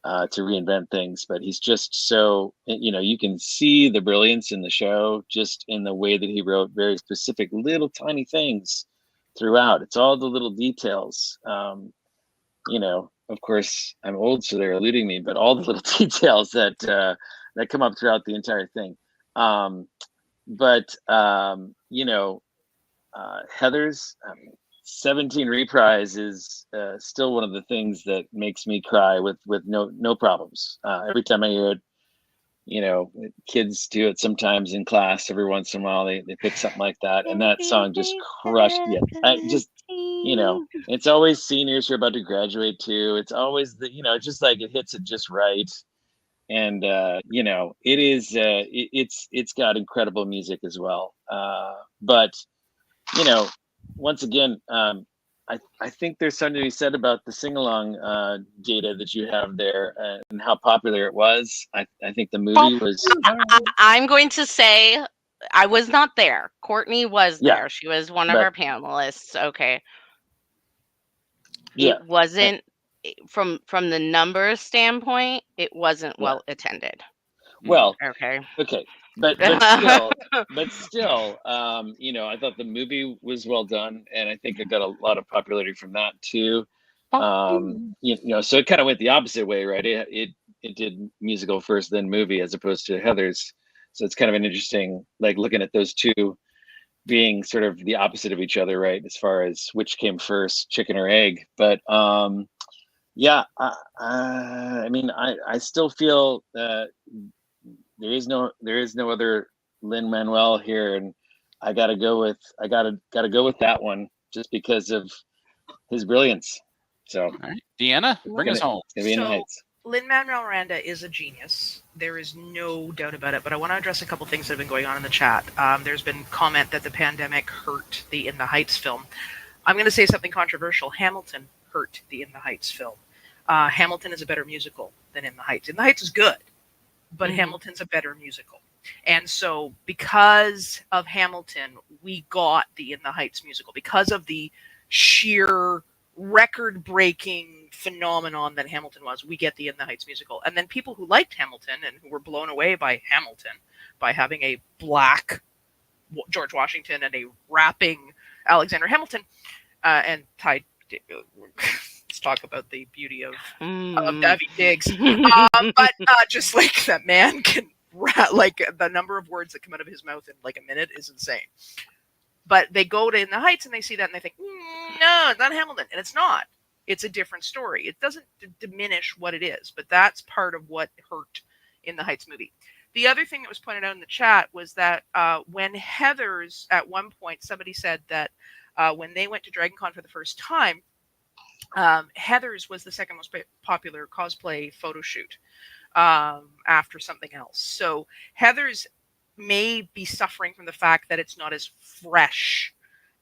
to reinvent things. But he's just so, you can see the brilliance in the show just in the way that he wrote very specific little tiny things throughout. It's all the little details. Of course, I'm old, so they're eluding me, but all the little details that come up throughout the entire thing. Heathers, 17 reprise is still one of the things that makes me cry with no problems. Every time I hear it, kids do it sometimes in class. Every once in a while, they pick something like that, and that song just crushed. Yeah, just it's always seniors who are about to graduate too. It's always it's just like it hits it just right. And it is it's got incredible music as well. But once again, I think there's something to be said about the sing-along data that you have there and how popular it was. I think the movie was. I'm going to say I was not there. Courtney was there. Yeah, She was one of our panelists. Okay. Yeah. It wasn't from the numbers standpoint, it wasn't well attended. Well, okay. But still, I thought the movie was well done, and I think it got a lot of popularity from that too. So it kind of went the opposite way, right? It did musical first, then movie, as opposed to Heather's. So it's kind of an interesting, like, looking at those two being sort of the opposite of each other, right? As far as which came first, chicken or egg. But I mean, I still feel that there is no other Lin-Manuel here, and I gotta go with that one just because of his brilliance. So, all right. Deanna, bring us home. It's gonna be In the Heights. Lin-Manuel Miranda is a genius. There is no doubt about it. But I want to address a couple things that have been going on in the chat. There's been comment that the pandemic hurt the In the Heights film. I'm going to say something controversial. Hamilton hurt the In the Heights film. Hamilton is a better musical than In the Heights. In the Heights is good, but Hamilton's a better musical. And so because of Hamilton, we got the In the Heights musical. Because of the sheer record-breaking phenomenon that Hamilton was, we get the In the Heights musical. And then people who liked Hamilton and who were blown away by Hamilton, by having a black George Washington and a rapping Alexander Hamilton, and Ty, let's talk about the beauty of Davy Diggs. But just like that man can rap, like the number of words that come out of his mouth in like a minute is insane. But they go to In the Heights and they see that and they think, no, it's not Hamilton. And it's not. It's a different story. It doesn't diminish what it is, but that's part of what hurt In the Heights movie. The other thing that was pointed out in the chat was that when Heather's, at one point, somebody said that when they went to Dragon Con for the first time, Heather's was the second most popular cosplay photo shoot after something else. So Heather's may be suffering from the fact that it's not as fresh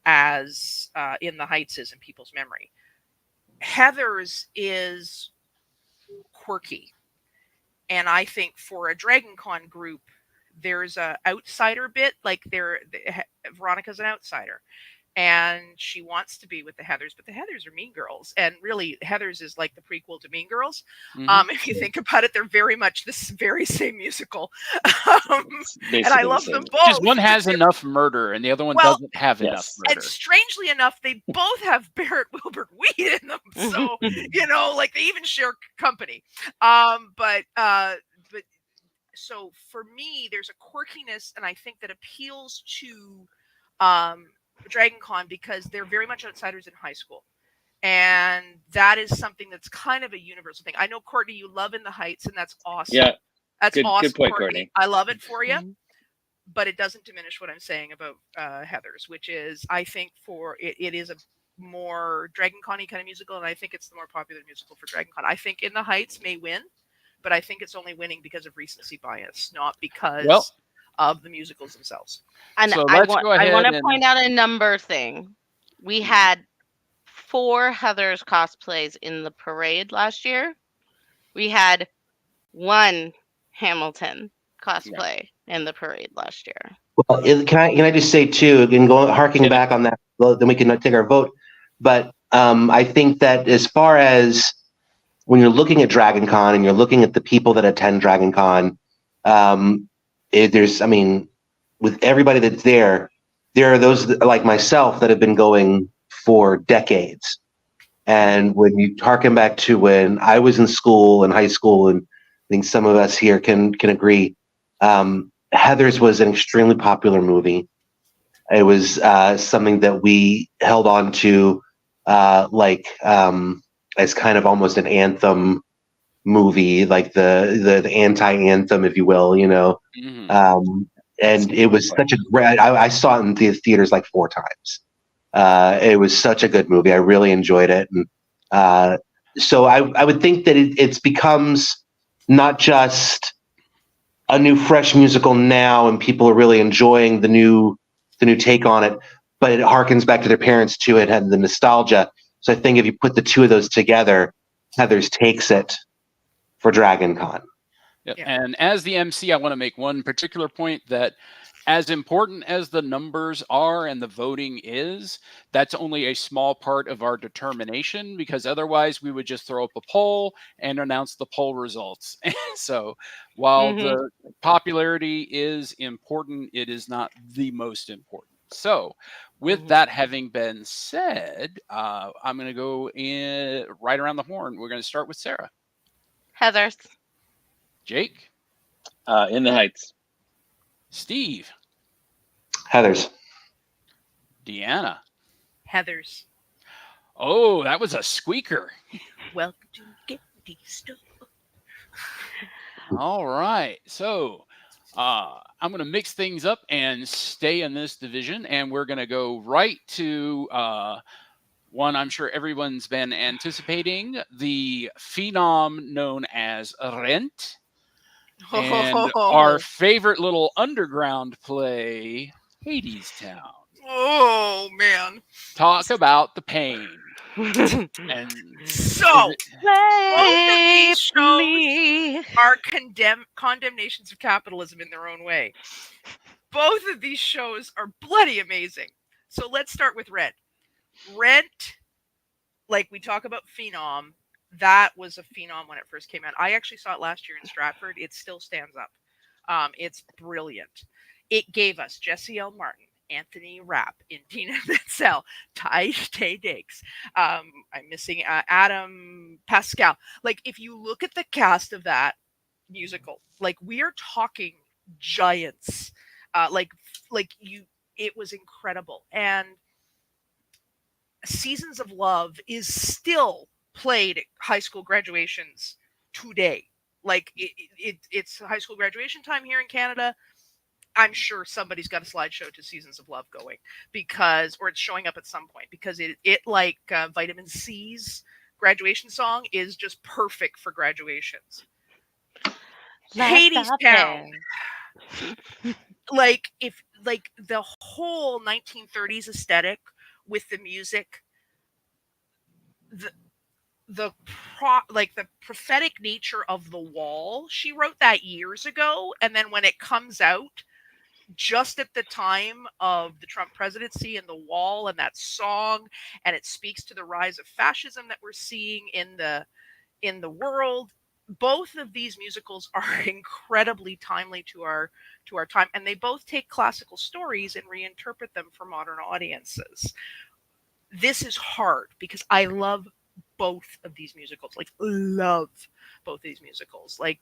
as In the Heights is in people's memory. Heather's is quirky. And I think for a Dragon Con group, there's a outsider bit, like Veronica's an outsider. And she wants to be with the Heathers, but the Heathers are Mean Girls. And really, Heathers is like the prequel to Mean Girls. If you think about it, they're very much this very same musical. And I love them both. Just one has enough murder, and the other one doesn't have enough murder. And strangely enough, they both have Barrett Wilbert Weed in them. So, like they even share company. But so for me, there's a quirkiness, and I think that appeals to Dragon Con because they're very much outsiders in high school. And that is something that's kind of a universal thing. I know, Courtney, you love In the Heights, and that's awesome. Yeah. That's awesome, good point, Courtney. I love it for you. But it doesn't diminish what I'm saying about Heathers, which is, I think it is a more Dragon Con-y kind of musical, and I think it's the more popular musical for Dragon Con. I think In the Heights may win, but I think it's only winning because of recency bias, not because of the musicals themselves. And so I want to point out a number thing. We had 4 Heathers cosplays in the parade last year. We had 1 Hamilton cosplay in the parade last year. Well, can I just say too, and harking back on that, then we can take our vote. But I think that as far as when you're looking at Dragon Con and you're looking at the people that attend Dragon Con, with everybody that's there are those like myself that have been going for decades. And when you harken back to when I was in school, in high school, and I think some of us here can agree, Heathers was an extremely popular movie. It was something that we held on to as kind of almost an anthem movie, like the anti-anthem, if you will, and it was such a great. I saw it in the theaters like 4 times. It was such a good movie. I really enjoyed it. And so I would think that it becomes not just a new fresh musical now and people are really enjoying the new take on it, but it harkens back to their parents too. It had the nostalgia. So I think if you put the two of those together, Heathers takes it for Dragon Con. Yep. Yeah. And as the MC, I want to make one particular point that as important as the numbers are and the voting is, that's only a small part of our determination, because otherwise we would just throw up a poll and announce the poll results. So while the popularity is important, it is not the most important. So with that having been said, I'm going to go in right around the horn. We're going to start with Sarah. Heathers. Jake. In the Heights. Steve. Heathers. Deanna. Heathers. Oh, that was a squeaker. Welcome to Candy Store. All right. So I'm going to mix things up and stay in this division. And we're going to go right to one I'm sure everyone's been anticipating, the phenom known as Rent. And our favorite little underground play, Hades Town. Oh, man. Talk about the pain. And so, both of these shows are condemnations of capitalism in their own way. Both of these shows are bloody amazing. So let's start with Rent. Rent, like we talk about phenom, that was a phenom when it first came out. I actually saw it last year in Stratford. It still stands up. It's brilliant. It gave us Jesse L. Martin, Anthony Rapp, Indina Menzel, Tay Diggs. I'm missing Adam Pascal. Like, if you look at the cast of that musical, like, we are talking giants. It was incredible. And Seasons of Love is still played at high school graduations today. Like, it's high school graduation time here in Canada. I'm sure somebody's got a slideshow to Seasons of Love going, or it's showing up at some point, because it like Vitamin C's graduation song is just perfect for graduations. Hades Town, like the whole 1930s aesthetic with the music, the prophetic nature of The Wall. She wrote that years ago, and then when it comes out just at the time of the Trump presidency and The Wall and that song, and it speaks to the rise of fascism that we're seeing in the world. Both of these musicals are incredibly timely to our time, and they both take classical stories and reinterpret them for modern audiences. This is hard because I love both of these musicals. Like,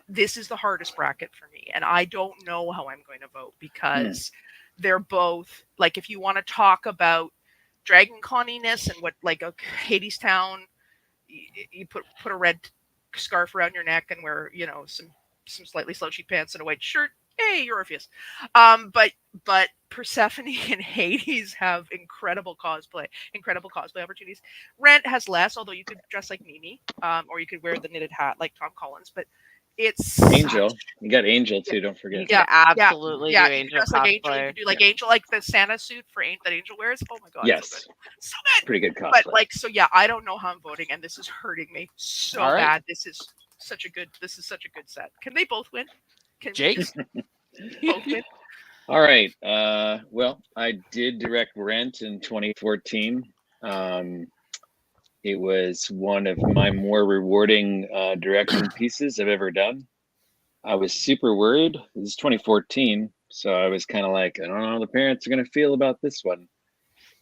this is the hardest bracket for me, and I don't know how I'm going to vote, because they're both, like, if you want to talk about Dragon Con-iness and what, like, a Hades Town, you put a red scarf around your neck and wear, some slightly slouchy pants and a white shirt. Hey, you're Orpheus. But Persephone and Hades have incredible cosplay opportunities. Rent has less, although you could dress like Mimi, or you could wear the knitted hat like Tom Collins. But it's Angel. You got Angel too. Don't forget. You can absolutely do you Angel dress cosplay. like Angel. You can do like Angel, like the Santa suit that Angel wears. Oh my god! Yes. So good. Pretty good cosplay. But I don't know how I'm voting, and this is hurting me so bad. This is such a good set. Can they both win? Can Jake? Both win? All right. Well, I did direct Rent in 2014. It was one of my more rewarding directing pieces I've ever done. I was super worried. It was 2014, so I was kind of like, I don't know how the parents are going to feel about this one.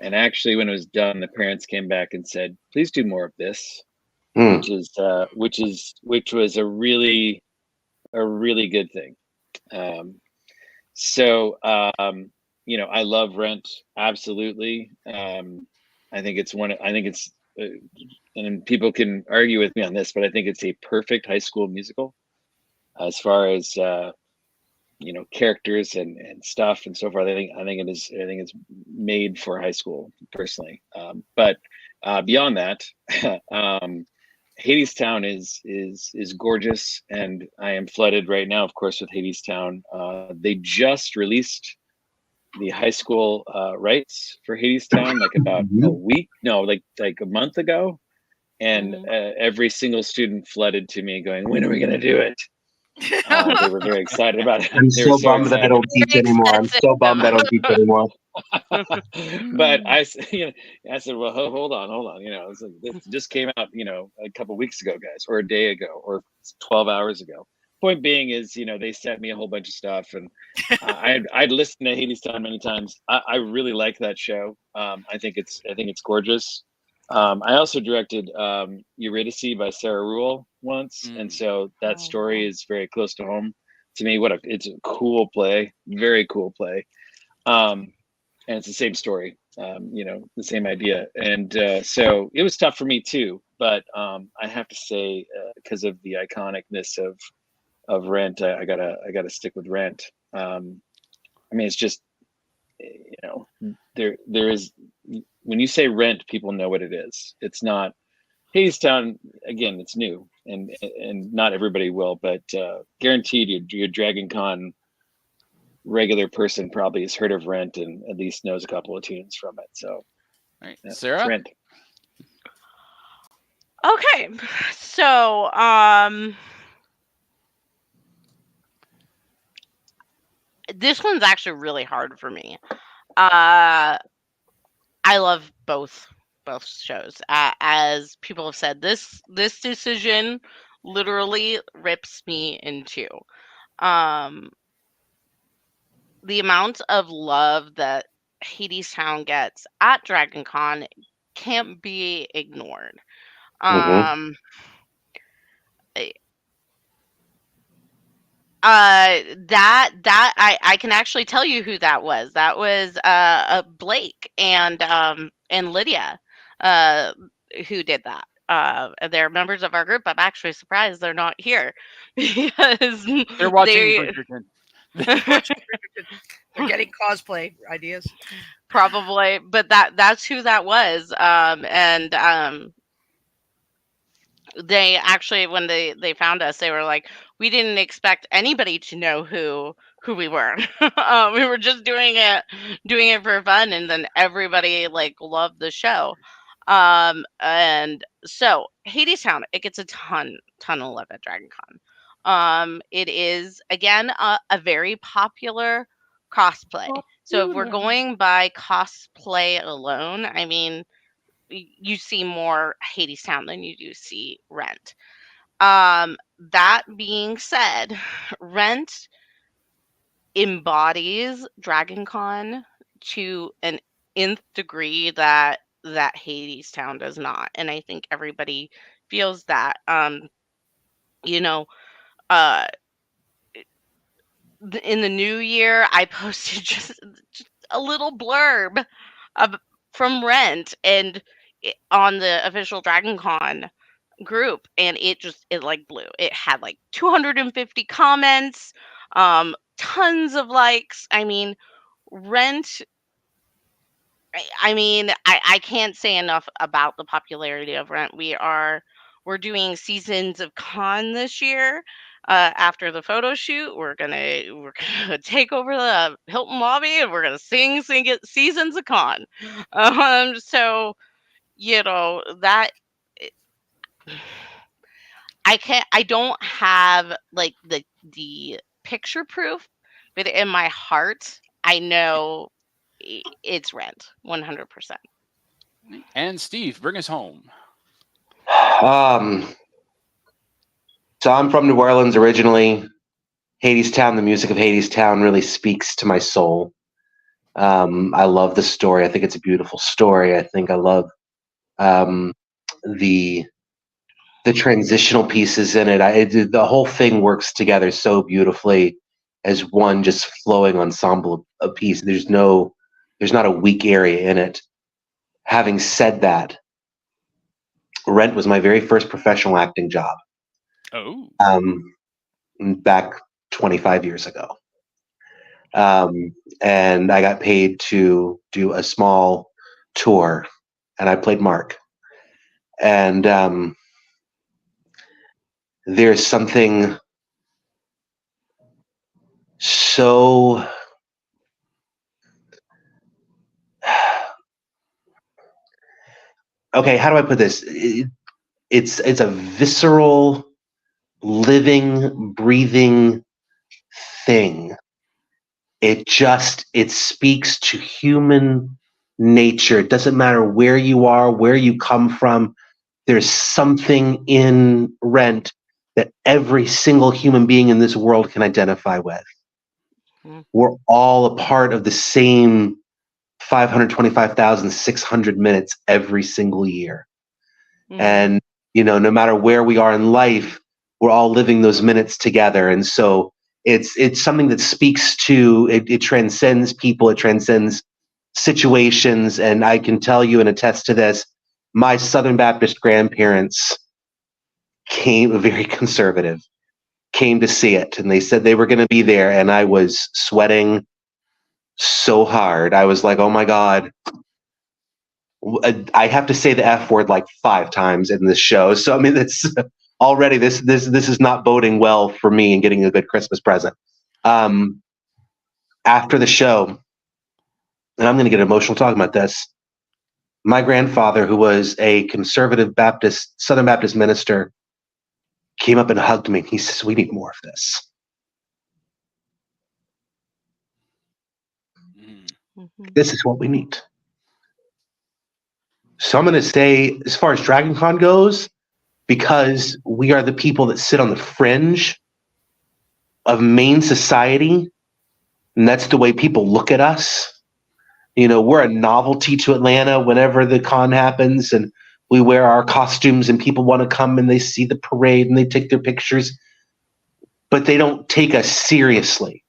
And actually, when it was done, the parents came back and said, "Please do more of this," which was a really good thing. I love Rent, absolutely. I think it's and people can argue with me on this, but I think it's a perfect high school musical as far as characters and stuff and so forth. I think it's made for high school personally. But beyond that, Hadestown is gorgeous, and I am flooded right now, of course, with Hadestown. They just released the high school rights for Hadestown like about a month ago, and every single student flooded to me going, "When are we going to do it?" They were very excited about it. I'm so bummed that I don't teach anymore. I'm so bummed I don't teach anymore. But I said, well, hold on. This just came out, a couple weeks ago, guys, or a day ago, or 12 hours ago. Point being is, they sent me a whole bunch of stuff, and I'd listened to Hadestown many times. I really like that show. I think it's gorgeous. I also directed Eurydice by Sarah Ruhl once, and so that story is very close to home to me. It's a cool play, very cool play, and it's the same story, the same idea, and so it was tough for me too. But I have to say, because of the iconicness of Rent, I gotta stick with Rent. It's just, there is. When you say Rent, people know what it is. It's not Hadestown. Again, it's new, and not everybody will, but guaranteed, your Dragon Con regular person probably has heard of Rent and at least knows a couple of tunes from it. So, right. Sarah, Rent. Okay, so this one's actually really hard for me. I love both shows. As people have said, this decision literally rips me in two. The amount of love that Hadestown gets at Dragon Con can't be ignored. That I can actually tell you who that was. That was Blake and Lydia who did that. They're members of our group. I'm actually surprised they're not here because they're watching Bridgerton. They're getting cosplay ideas. Probably, but that's who that was. They actually, when they found us, they were like, we didn't expect anybody to know who we were. We were just doing it for fun, and then everybody loved the show. And so Hadestown, it gets a ton of love at Dragon Con. It is again a very popular cosplay. So if we're going by cosplay alone, you see more Hadestown than you do see Rent. That being said, Rent embodies Dragon Con to an nth degree that Hadestown does not, and I think everybody feels that. In the new year, I posted just a little blurb from Rent and on the official Dragon Con group, and it blew. It had 250 comments, tons of likes. Rent, I can't say enough about the popularity of Rent. We're doing Seasons of Con this year. After the photo shoot, we're gonna take over the Hilton lobby, and we're gonna sing it Seasons of Con. So that I don't have the picture proof, but in my heart, I know it's Rent 100%. And Steve, bring us home. So I'm from New Orleans originally. Hadestown, the music of Hadestown really speaks to my soul. I love the story. I think it's a beautiful story. I think I love the transitional pieces in it. The whole thing works together so beautifully as one just flowing ensemble of piece. There's not a weak area in it. Having said that, Rent was my very first professional acting job. Oh. Back 25 years ago. and I got paid to do a small tour, and I played Mark. And there's something so okay, how do I put this? It's a visceral, living, breathing thing. It speaks to human nature. It doesn't matter where you are, where you come from. There's something in Rent that every single human being in this world can identify with. We're all a part of the same 525,600 minutes every single year. And, no matter where we are in life, we're all living those minutes together. And so it's something that speaks to, it transcends people, it transcends situations. And I can tell you and attest to this, my Southern Baptist grandparents came, very conservative, came to see it. And they said they were going to be there. And I was sweating so hard. I was like, oh my God. I have to say the F word like 5 times in this show. So, I mean, that's already, this is not boding well for me and getting a good Christmas present. After the show, and I'm going to get emotional talking about this, my grandfather, who was a conservative Baptist, Southern Baptist minister, came up and hugged me. He says, we need more of this. This is what we need. So I'm going to say, as far as Dragon Con goes, because we are the people that sit on the fringe of Maine society, and that's the way people look at us. We're a novelty to Atlanta whenever the con happens, and we wear our costumes, and people want to come and they see the parade and they take their pictures, but they don't take us seriously.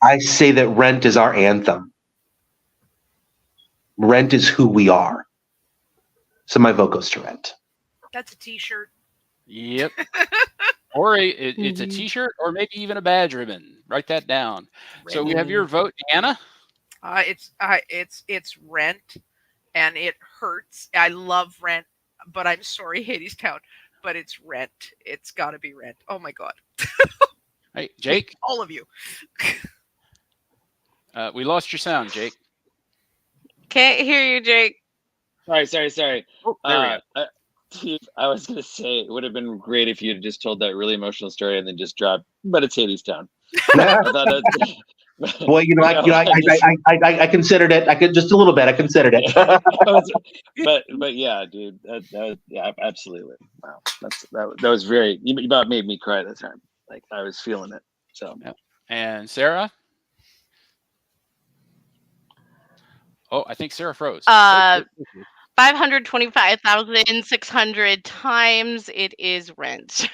I say that Rent is our anthem. Rent is who we are. So my vote goes to Rent. That's a t-shirt. Yep. Or it's a t-shirt, or maybe even a badge ribbon. Write that down. So we have your vote, Deanna. It's Rent, and it hurts. I love Rent, but I'm sorry, Hadestown, but it's Rent. It's got to be Rent. Oh my God. Hey, Jake. All of you. We lost your sound, Jake. Can't hear you, Jake. Sorry. Oh, there we go. Steve, I was going to say it would have been great if you had just told that really emotional story and then just dropped, but it's Hadestown. I thought that's, well, I considered it. I could just a little bit. I considered it. but yeah, dude, yeah, absolutely. Wow, that was very. You about made me cry that time. Like I was feeling it. So. Yep. And Sarah. Oh, I think Sarah froze. 525,600 times. It is Rent.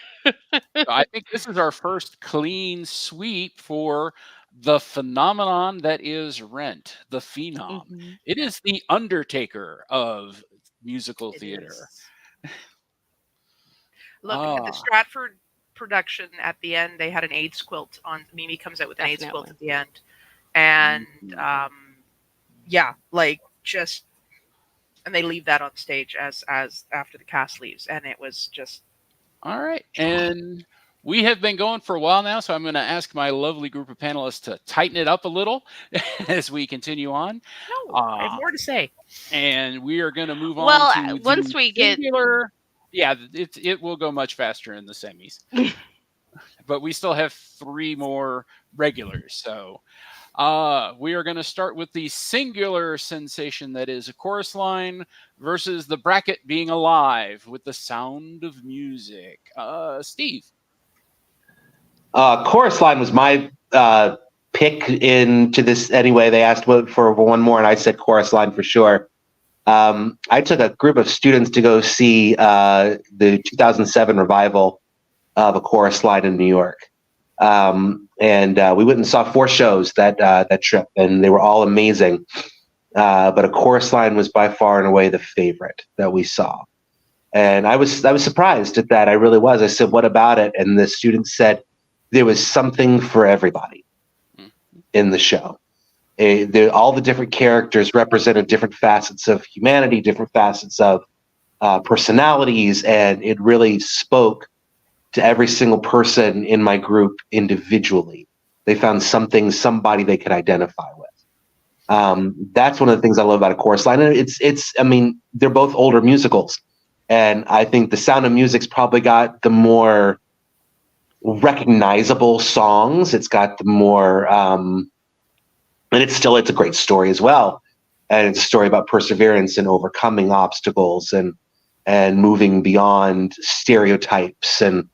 I think this is our first clean sweep for the phenomenon that is Rent, the phenom. It is the Undertaker of musical theater. Look at the Stratford production at the end. They had an AIDS quilt on. Mimi comes out with an AIDS quilt at the end, and and they leave that on stage as after the cast leaves, and it was just all right. And we have been going for a while now, so I'm going to ask my lovely group of panelists to tighten it up a little as we continue on. No, I have more to say. And we are going to move on to once we singular, it will go much faster in the semis. But we still have 3 more regulars, so we are going to start with the singular sensation that is a chorus line versus the bracket being alive with the sound of music. Steve. Chorus line was my pick into this anyway. They asked for one more, and I said chorus line for sure. I took a group of students to go see the 2007 revival of A Chorus Line in New York. And we went and saw 4 shows that trip, and they were all amazing. But A Chorus Line was by far and away the favorite that we saw. And I was surprised at that. I really was. I said, what about it? And the students said, there was something for everybody in the show. All the different characters represented different facets of humanity, different facets of personalities, and it really spoke to every single person in my group individually. They found somebody they could identify with. That's one of the things I love about A Chorus Line. And I mean, they're both older musicals, and I think The Sound of Music's probably got the more recognizable songs. It's got the more, and it's a great story as well. And it's a story about perseverance and overcoming obstacles and moving beyond stereotypes and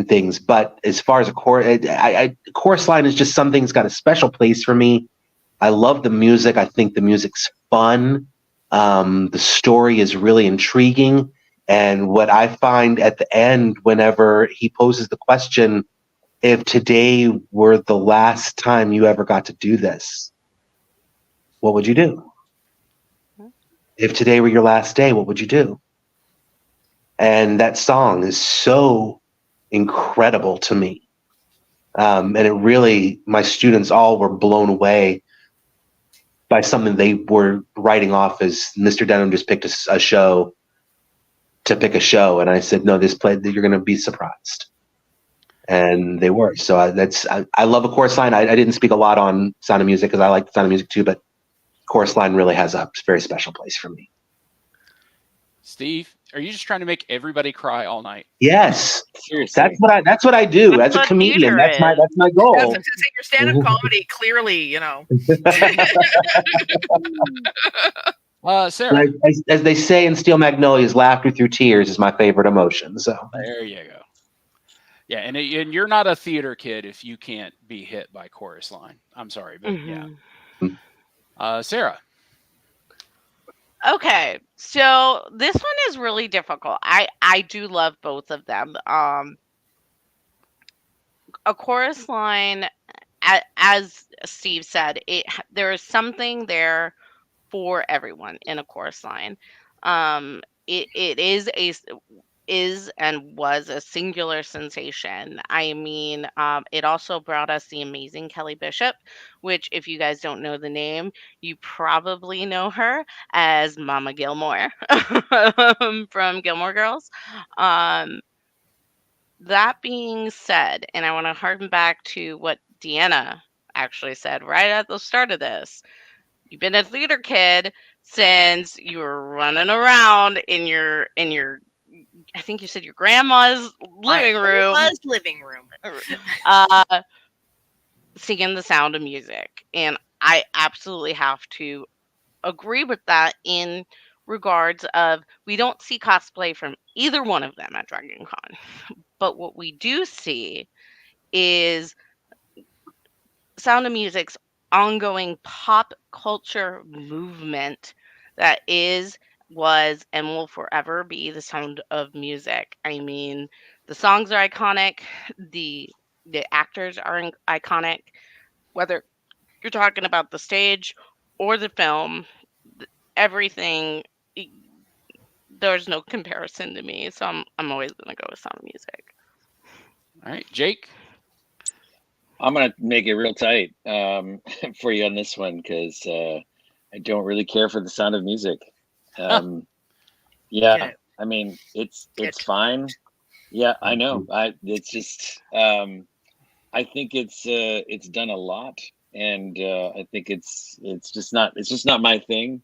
things. But as far as Chorus Line is just something that's got a special place for me. I love the music. I think the music's fun. The story is really intriguing. And what I find at the end, whenever he poses the question, if today were the last time you ever got to do this, what would you do? If today were your last day, what would you do? And that song is so incredible to me. And it really, my students all were blown away by something they were writing off as Mr. Denham just picked a show to pick a show. And I said, no, this play, you're going to be surprised. And they were. So I love A Chorus Line. I didn't speak a lot on Sound of Music because I like the Sound of Music too, but Chorus Line really has a very special place for me. Steve, are you just trying to make everybody cry all night? Yes. Seriously. That's what I do That's as a what comedian. theater That's my goal. I was going to say your stand-up comedy, clearly, you know. Sarah. As they say in Steel Magnolias, laughter through tears is my favorite emotion. So There you go. Yeah, and you're not a theater kid if you can't be hit by Chorus Line. I'm sorry, but yeah. Sarah. Okay, so this one is really difficult. I do love both of them. A Chorus Line, as Steve said, there is something there for everyone in A Chorus Line. It is and was a singular sensation. I mean, it also brought us the amazing Kelly Bishop, which, if you guys don't know the name, you probably know her as Mama Gilmore from Gilmore Girls. That being said, and I want to harken back to what Deanna actually said right at the start of this. You've been a theater kid since you were running around in your I think you said your grandma's living room. Living room. Singing The Sound of Music. And I absolutely have to agree with that in regards of we don't see cosplay from either one of them at Dragon Con. But what we do see is Sound of Music's ongoing pop culture movement that was, and will forever be The Sound of Music. I mean, the songs are iconic, the actors are iconic, whether you're talking about the stage or the film, everything. There's no comparison to me, so I'm always gonna go with Sound of Music. All right, Jake. I'm gonna make it real tight for you on this one because I don't really care for The Sound of Music. Yeah, I mean it's fine. Yeah, I know. It's just I think it's done a lot, and I think it's just not my thing.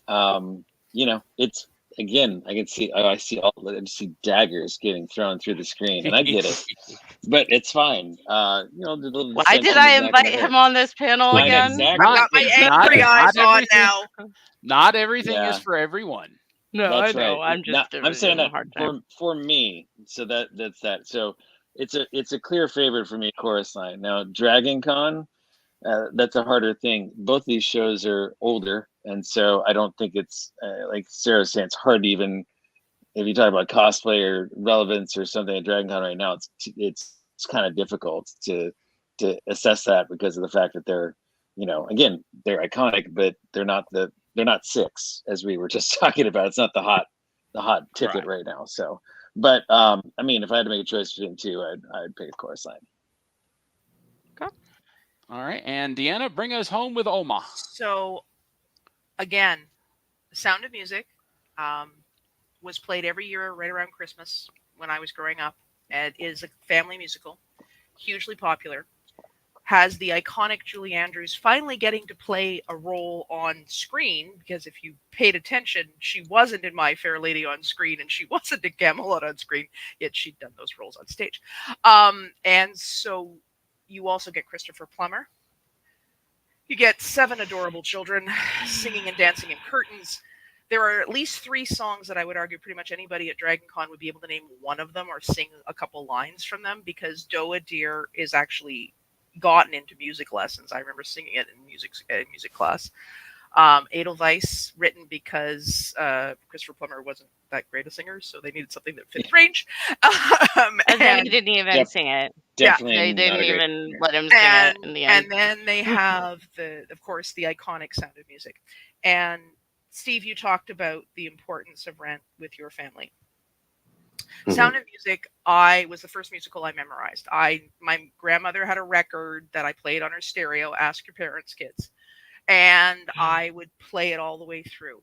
You know, it's again, I see daggers getting thrown through the screen, and I get it, but it's fine. You know, the little Why did I invite him on this panel Right, again? exactly. I've got my angry eyes on now. Not everything Yeah. is for everyone. No, That's I know. right. I'm just I'm saying that hard time. for me. So that's that. So it's a clear favorite for me. Chorus Line. Now Dragon Con, that's a harder thing. Both these shows are older, and so I don't think it's like Sarah's saying. It's hard to even if you talk about cosplay or relevance or something at Dragon Con right now. It's kind of difficult to assess that because of the fact that they're, you know, again, they're iconic, but they're not six as we were just talking about. It's not the hot ticket right now. So, But I mean, if I had to make a choice between two, I'd pick a chorus line. All right, and Deanna, bring us home with Oma. So, again, The Sound of Music was played every year right around Christmas when I was growing up. It is a family musical, hugely popular. Has the iconic Julie Andrews finally getting to play a role on screen, because if you paid attention, she wasn't in My Fair Lady on screen and she wasn't in Camelot on screen, yet she'd done those roles on stage. And so you also get Christopher Plummer. You get 7 adorable children singing and dancing in curtains. There are at least 3 songs that I would argue pretty much anybody at Dragon Con would be able to name one of them or sing a couple lines from them, because Doa Deer is actually gotten into music lessons. I remember singing it in music class. Edelweiss, written because Christopher Plummer wasn't that great a singer, so they needed something that fit the range. And then he didn't even sing it. Definitely, They didn't even let him sing it in the And end. then they have of course, the iconic Sound of Music. And Steve, you talked about the importance of Rent with your family. Mm-hmm. Sound of Music, was the first musical I memorized. My grandmother had a record that I played on her stereo, Ask Your Parents, Kids. And I would play it all the way through.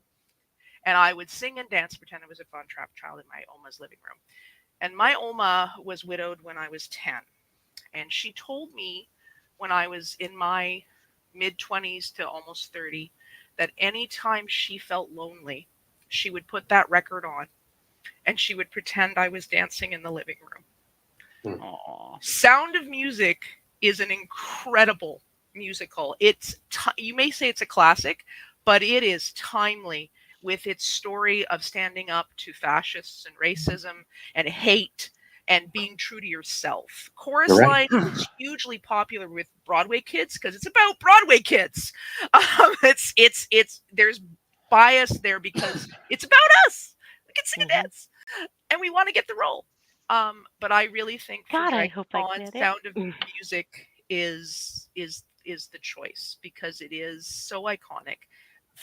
And I would sing and dance, pretend I was a Von Trapp child in my Oma's living room. And my Oma was widowed when I was 10. And she told me when I was in my mid-20s to almost 30 that anytime she felt lonely, she would put that record on and she would pretend I was dancing in the living room. Aww. Sound of Music is an incredible musical. You may say it's a classic, but it is timely with its story of standing up to fascists and racism and hate and being true to yourself. Chorus Line is hugely popular with Broadway kids because it's about Broadway kids. There's bias there because it's about us. We can sing and dance, and we want to get the role. But I really think God, I hope I get Sound of Music is the choice because it is so iconic.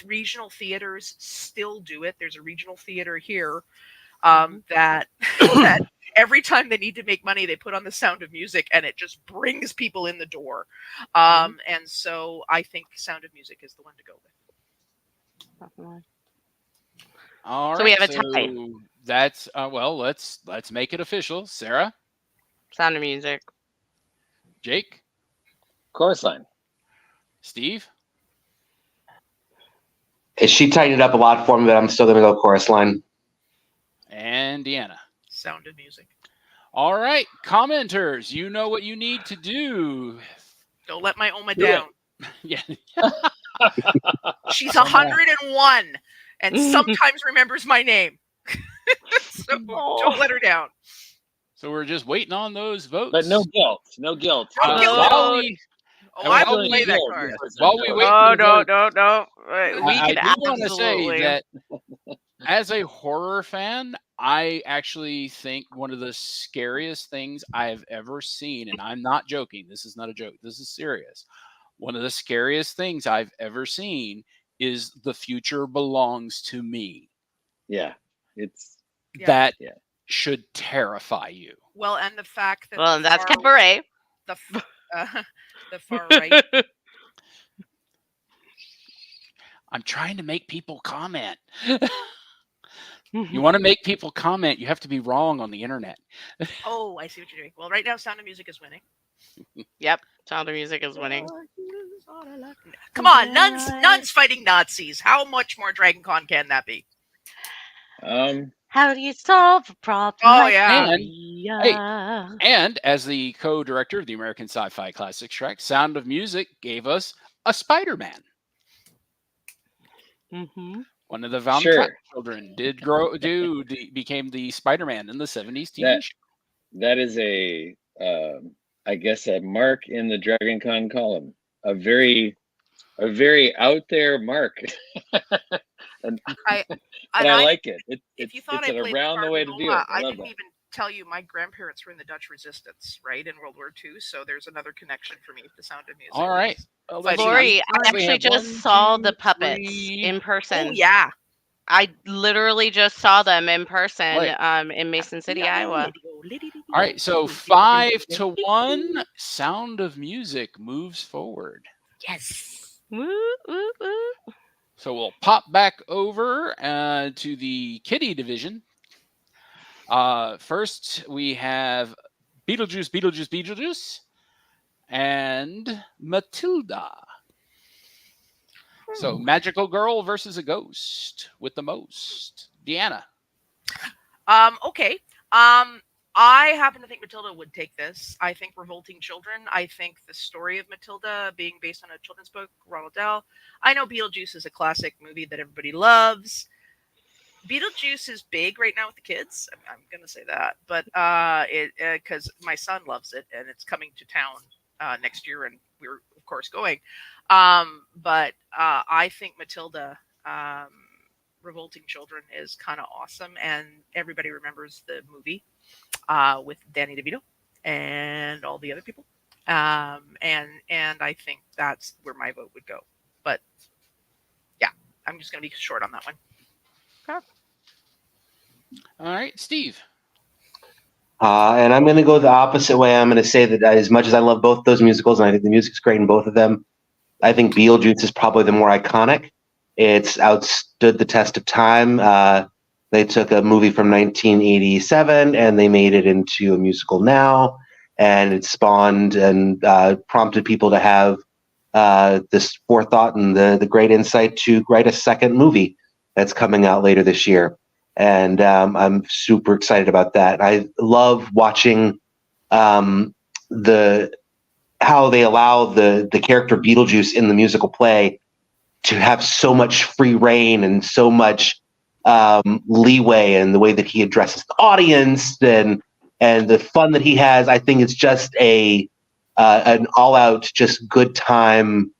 Regional theaters still do it. There's a regional theater here that every time they need to make money, they put on the Sound of Music, and it just brings people in the door. And so I think Sound of Music is the one to go with. All right. So we have a tie. That's well. Let's make it official. Sarah, Sound of Music. Jake, Chorus Line. Steve. She tightened it up a lot for me, but I'm still going to go Chorus Line. And Deanna. Sound of Music. All right, commenters, you know what you need to do. Don't let my Oma down. Yeah. She's 101 and sometimes remembers my name. So don't let her down. So we're just waiting on those votes. But no guilt. No guilt. No guilt. I will play that card. While we wait no. We I could do want to absolutely say that as a horror fan, I actually think one of the scariest things I've ever seen, and I'm not joking, this is not a joke, this is serious. One of the scariest things I've ever seen is The Future Belongs to Me. Yeah. That should terrify you. Well, and the fact that that's Cabaret. The far right. I'm trying to make people comment. You want to make people comment, you have to be wrong on the internet. Oh, I see what you're doing. Well, right now, Sound of Music is winning. Yep, Sound of Music is winning. Come on, nuns fighting Nazis. How much more Dragon Con can that be? How do you solve a problem? Oh, yeah. And as the co-director of the American Sci-Fi Classics track, Sound of Music gave us a Spider-Man. One of the Von Trapp children became the Spider-Man in the 70s TV show. That is I guess a mark in the Dragon Con column. A very out there mark. And I like it. If you thought it's I around the way to do it. I didn't even tell you my grandparents were in the Dutch Resistance, right, in World War II. So there's another connection for me with the Sound of Music. All right. Lori, I actually just saw the puppets in person. Oh, yeah. I literally just saw them in person Right. in Mason City, Iowa. All right, so 5-1. Sound of Music moves forward. Yes. Woo, woo, woo. So we'll pop back over to the Kitty division. First, we have Beetlejuice, Beetlejuice, Beetlejuice, and Matilda. So magical girl versus a ghost with the most. Deanna. Okay. I happen to think Matilda would take this. I think Revolting Children. I think the story of Matilda being based on a children's book, Roald Dahl. I know Beetlejuice is a classic movie that everybody loves. Beetlejuice is big right now with the kids. I'm gonna say that, but because my son loves it and it's coming to town next year, and we're of course going. But I think Matilda, Revolting Children, is kind of awesome, and everybody remembers the movie with Danny DeVito and all the other people. And I think that's where my vote would go. But yeah, I'm just gonna be short on that one. All right, Steve. And I'm going to go the opposite way. I'm going to say that as much as I love both those musicals, and I think the music's great in both of them, I think Beetlejuice is probably the more iconic. It's outstood the test of time. They took a movie from 1987 and they made it into a musical now, and it spawned and prompted people to have this forethought and the great insight to write a second movie that's coming out later this year. And I'm super excited about that. I love watching how they allow the character Beetlejuice in the musical play to have so much free reign and so much leeway in the way that he addresses the audience and the fun that he has. I think it's just an all out just good time.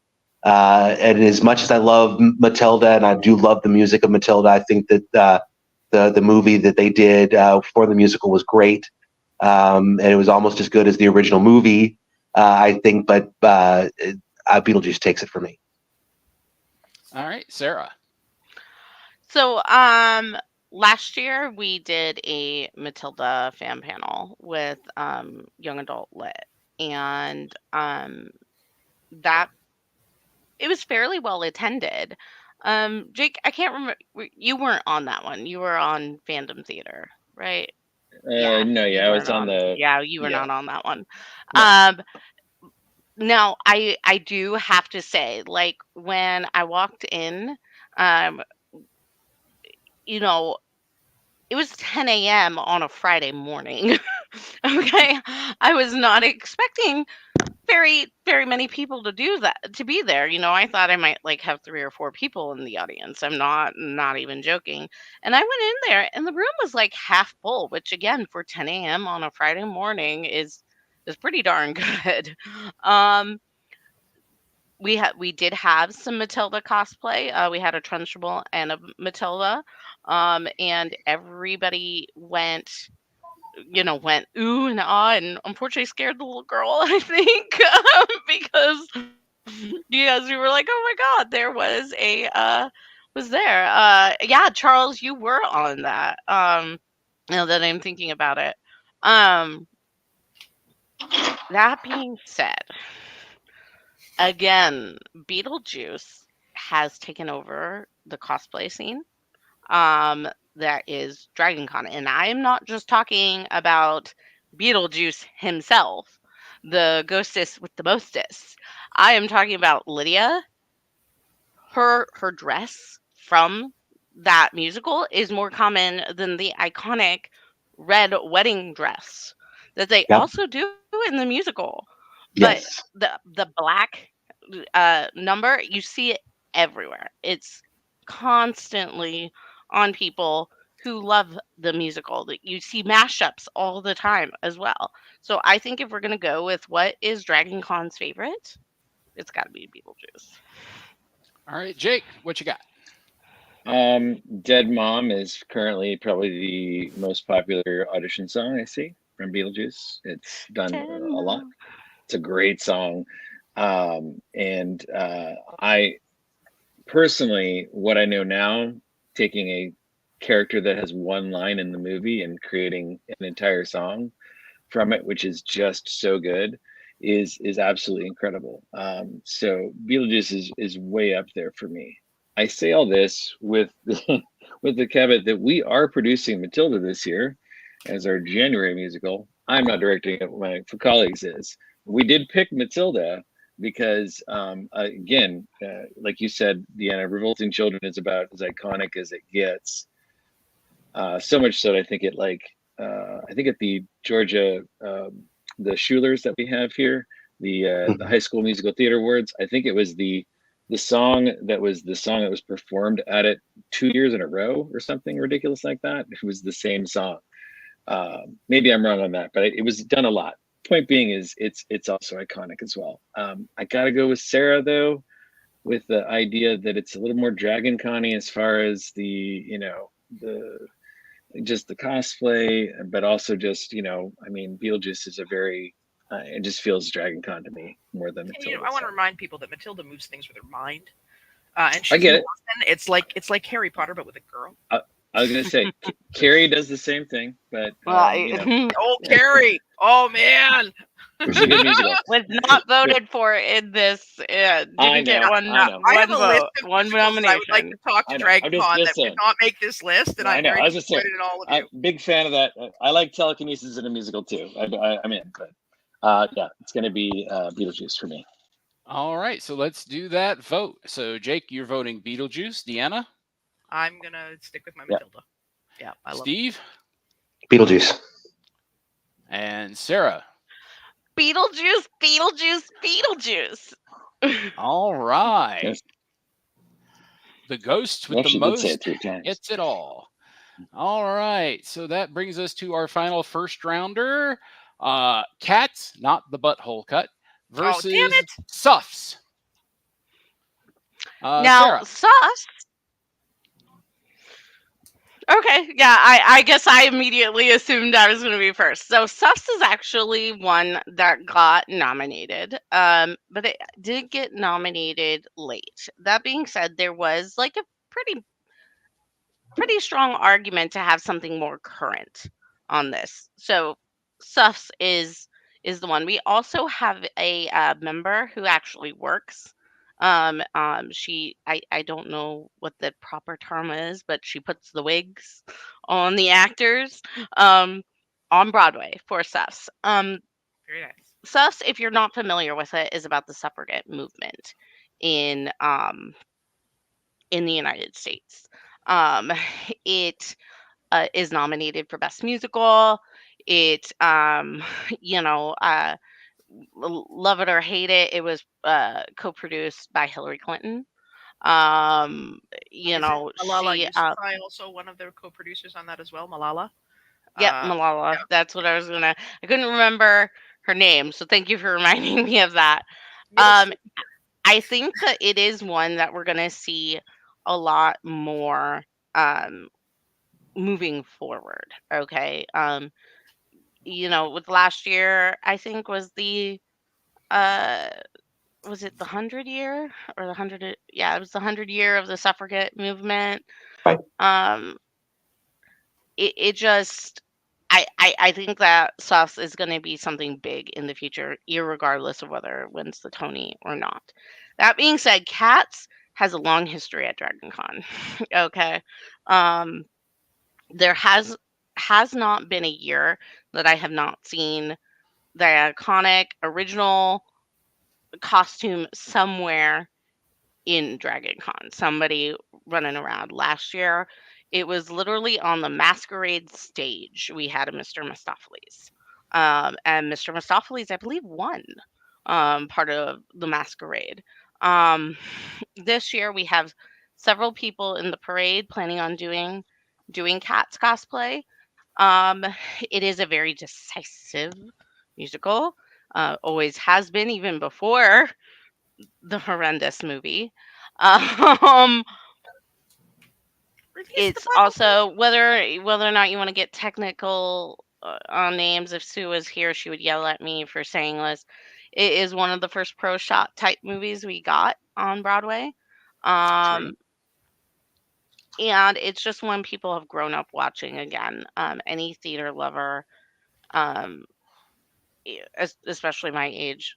And as much as I love Matilda and I do love the music of Matilda, I think that the movie that they did for the musical was great. And it was almost as good as the original movie, I think, but Beetlejuice takes it for me. All right, Sarah. So, last year we did a Matilda fan panel with Young Adult Lit, and that it was fairly well attended. Jake, I can't remember. You weren't on that one. You were on Fandom Theater, right? No, you I was weren't on the. Yeah, you were Yeah. not on that one. No. Now I do have to say, like, when I walked in, um, you know, it was 10 a.m. on a Friday morning. Okay, I was not expecting very many people to be there. I thought I might like have 3 or 4 people in the audience. I'm not even joking. And I went in there and the room was like half full, which again for 10 a.m. on a Friday morning is pretty darn good. Um we did have some Matilda cosplay. We had a Trunchbull and a Matilda. And everybody went ooh and ah, and unfortunately scared the little girl, I think, because we were like, oh my god, there was was there. Yeah, Charles, you were on that. Now that I'm thinking about it. That being said, again, Beetlejuice has taken over the cosplay scene. That is Dragon Con. And I am not just talking about Beetlejuice himself, the ghostess with the mostest. I am talking about Lydia. Her dress from that musical is more common than the iconic red wedding dress that they Yep. also do in the musical. Yes. But the black number, you see it everywhere. It's constantly on people who love the musical. That you see mashups all the time as well. So I think if we're gonna go with what is Dragon Con's favorite, it's got to be Beetlejuice. All right, Jake, what you got? Dead Mom is currently probably the most popular audition song I see from Beetlejuice. It's done Dead a lot. Mom. It's a great song. And I personally, what I know now, taking a character that has one line in the movie and creating an entire song from it, which is just so good, is absolutely incredible. So Beetlejuice is way up there for me. I say all this with the, with the caveat that we are producing Matilda this year as our January musical. I'm not directing it; my colleagues is. We did pick Matilda because, again, like you said, Deanna, Revolting Children is about as iconic as it gets. So much so that I think I think at the Georgia, the Schulers that we have here, the High School Musical Theater Awards, I think it was the song that was performed at it 2 years in a row or something ridiculous like that. It was the same song. Maybe I'm wrong on that, but it was done a lot. Point being is it's also iconic as well. I gotta go with Sarah though, with the idea that it's a little more Dragon Con-y as far as the just the cosplay, but also just I mean, Beetlejuice is a very it just feels Dragon Con to me more than Matilda. I want to remind people that Matilda moves things with her mind, and she's I get it. It's like Harry Potter, but with a girl. I was gonna say Carrie does the same thing, but oh, Carrie! Oh man, she's a good musical. Was not voted for in this. Didn't get one. I have a list of one nomination. I would like to talk to Dragon Con that did not make this list, and I'm very disappointed in all of you. I'm big fan of that. I like telekinesis in a musical too. I'm in, but yeah, it's gonna be Beetlejuice for me. All right, so let's do that vote. So Jake, you're voting Beetlejuice. Deanna? I'm gonna stick with my Matilda. Yeah, I love Steve? Beetlejuice. And Sarah? Beetlejuice, Beetlejuice, Beetlejuice. All right. Yes. The ghost with the most gets it all. All right, so that brings us to our final first rounder. Cats, not the butthole cut, versus Suffs. Now, Sarah. Suffs. Okay, yeah, I guess I immediately assumed I was going to be first. So Suffs is actually one that got nominated, but it did get nominated late. That being said, there was like a pretty strong argument to have something more current on this. So Suffs is the one. We also have a member who actually works. She I don't know what the proper term is, but she puts the wigs on the actors on Broadway for Suffs. Very nice. Suffs, if you're not familiar with it, is about the suffragette movement in the United States. It is nominated for Best Musical. It love it or hate it, it was co-produced by Hillary Clinton. Malala She Yousafzai also one of the co-producers on that as well, Malala. Malala. Yeah. That's what I couldn't remember her name, so thank you for reminding me of that. I think that it is one that we're gonna see a lot more moving forward. Okay. With last year, I think was the was it the 100 year or the 100? Yeah, it was the 100 year of the suffragette movement. Right. It just, I think that Suffs is going to be something big in the future, irregardless of whether it wins the Tony or not. That being said, Cats has a long history at Dragon Con. Okay. There has not been a year that I have not seen the iconic original costume somewhere in Dragon Con. Somebody running around. Last year, it was literally on the masquerade stage. We had a Mr. Mistopheles. And Mr. Mistopheles, I believe, won part of the masquerade. This year, we have several people in the parade planning on doing Cats cosplay. It is a very decisive musical. Always has been, even before the horrendous movie. It's also whether or not you want to get technical on names. If Sue was here, she would yell at me for saying this. It is one of the first pro shot type movies we got on Broadway. and it's just one people have grown up watching again. Any theater lover, um, especially my age,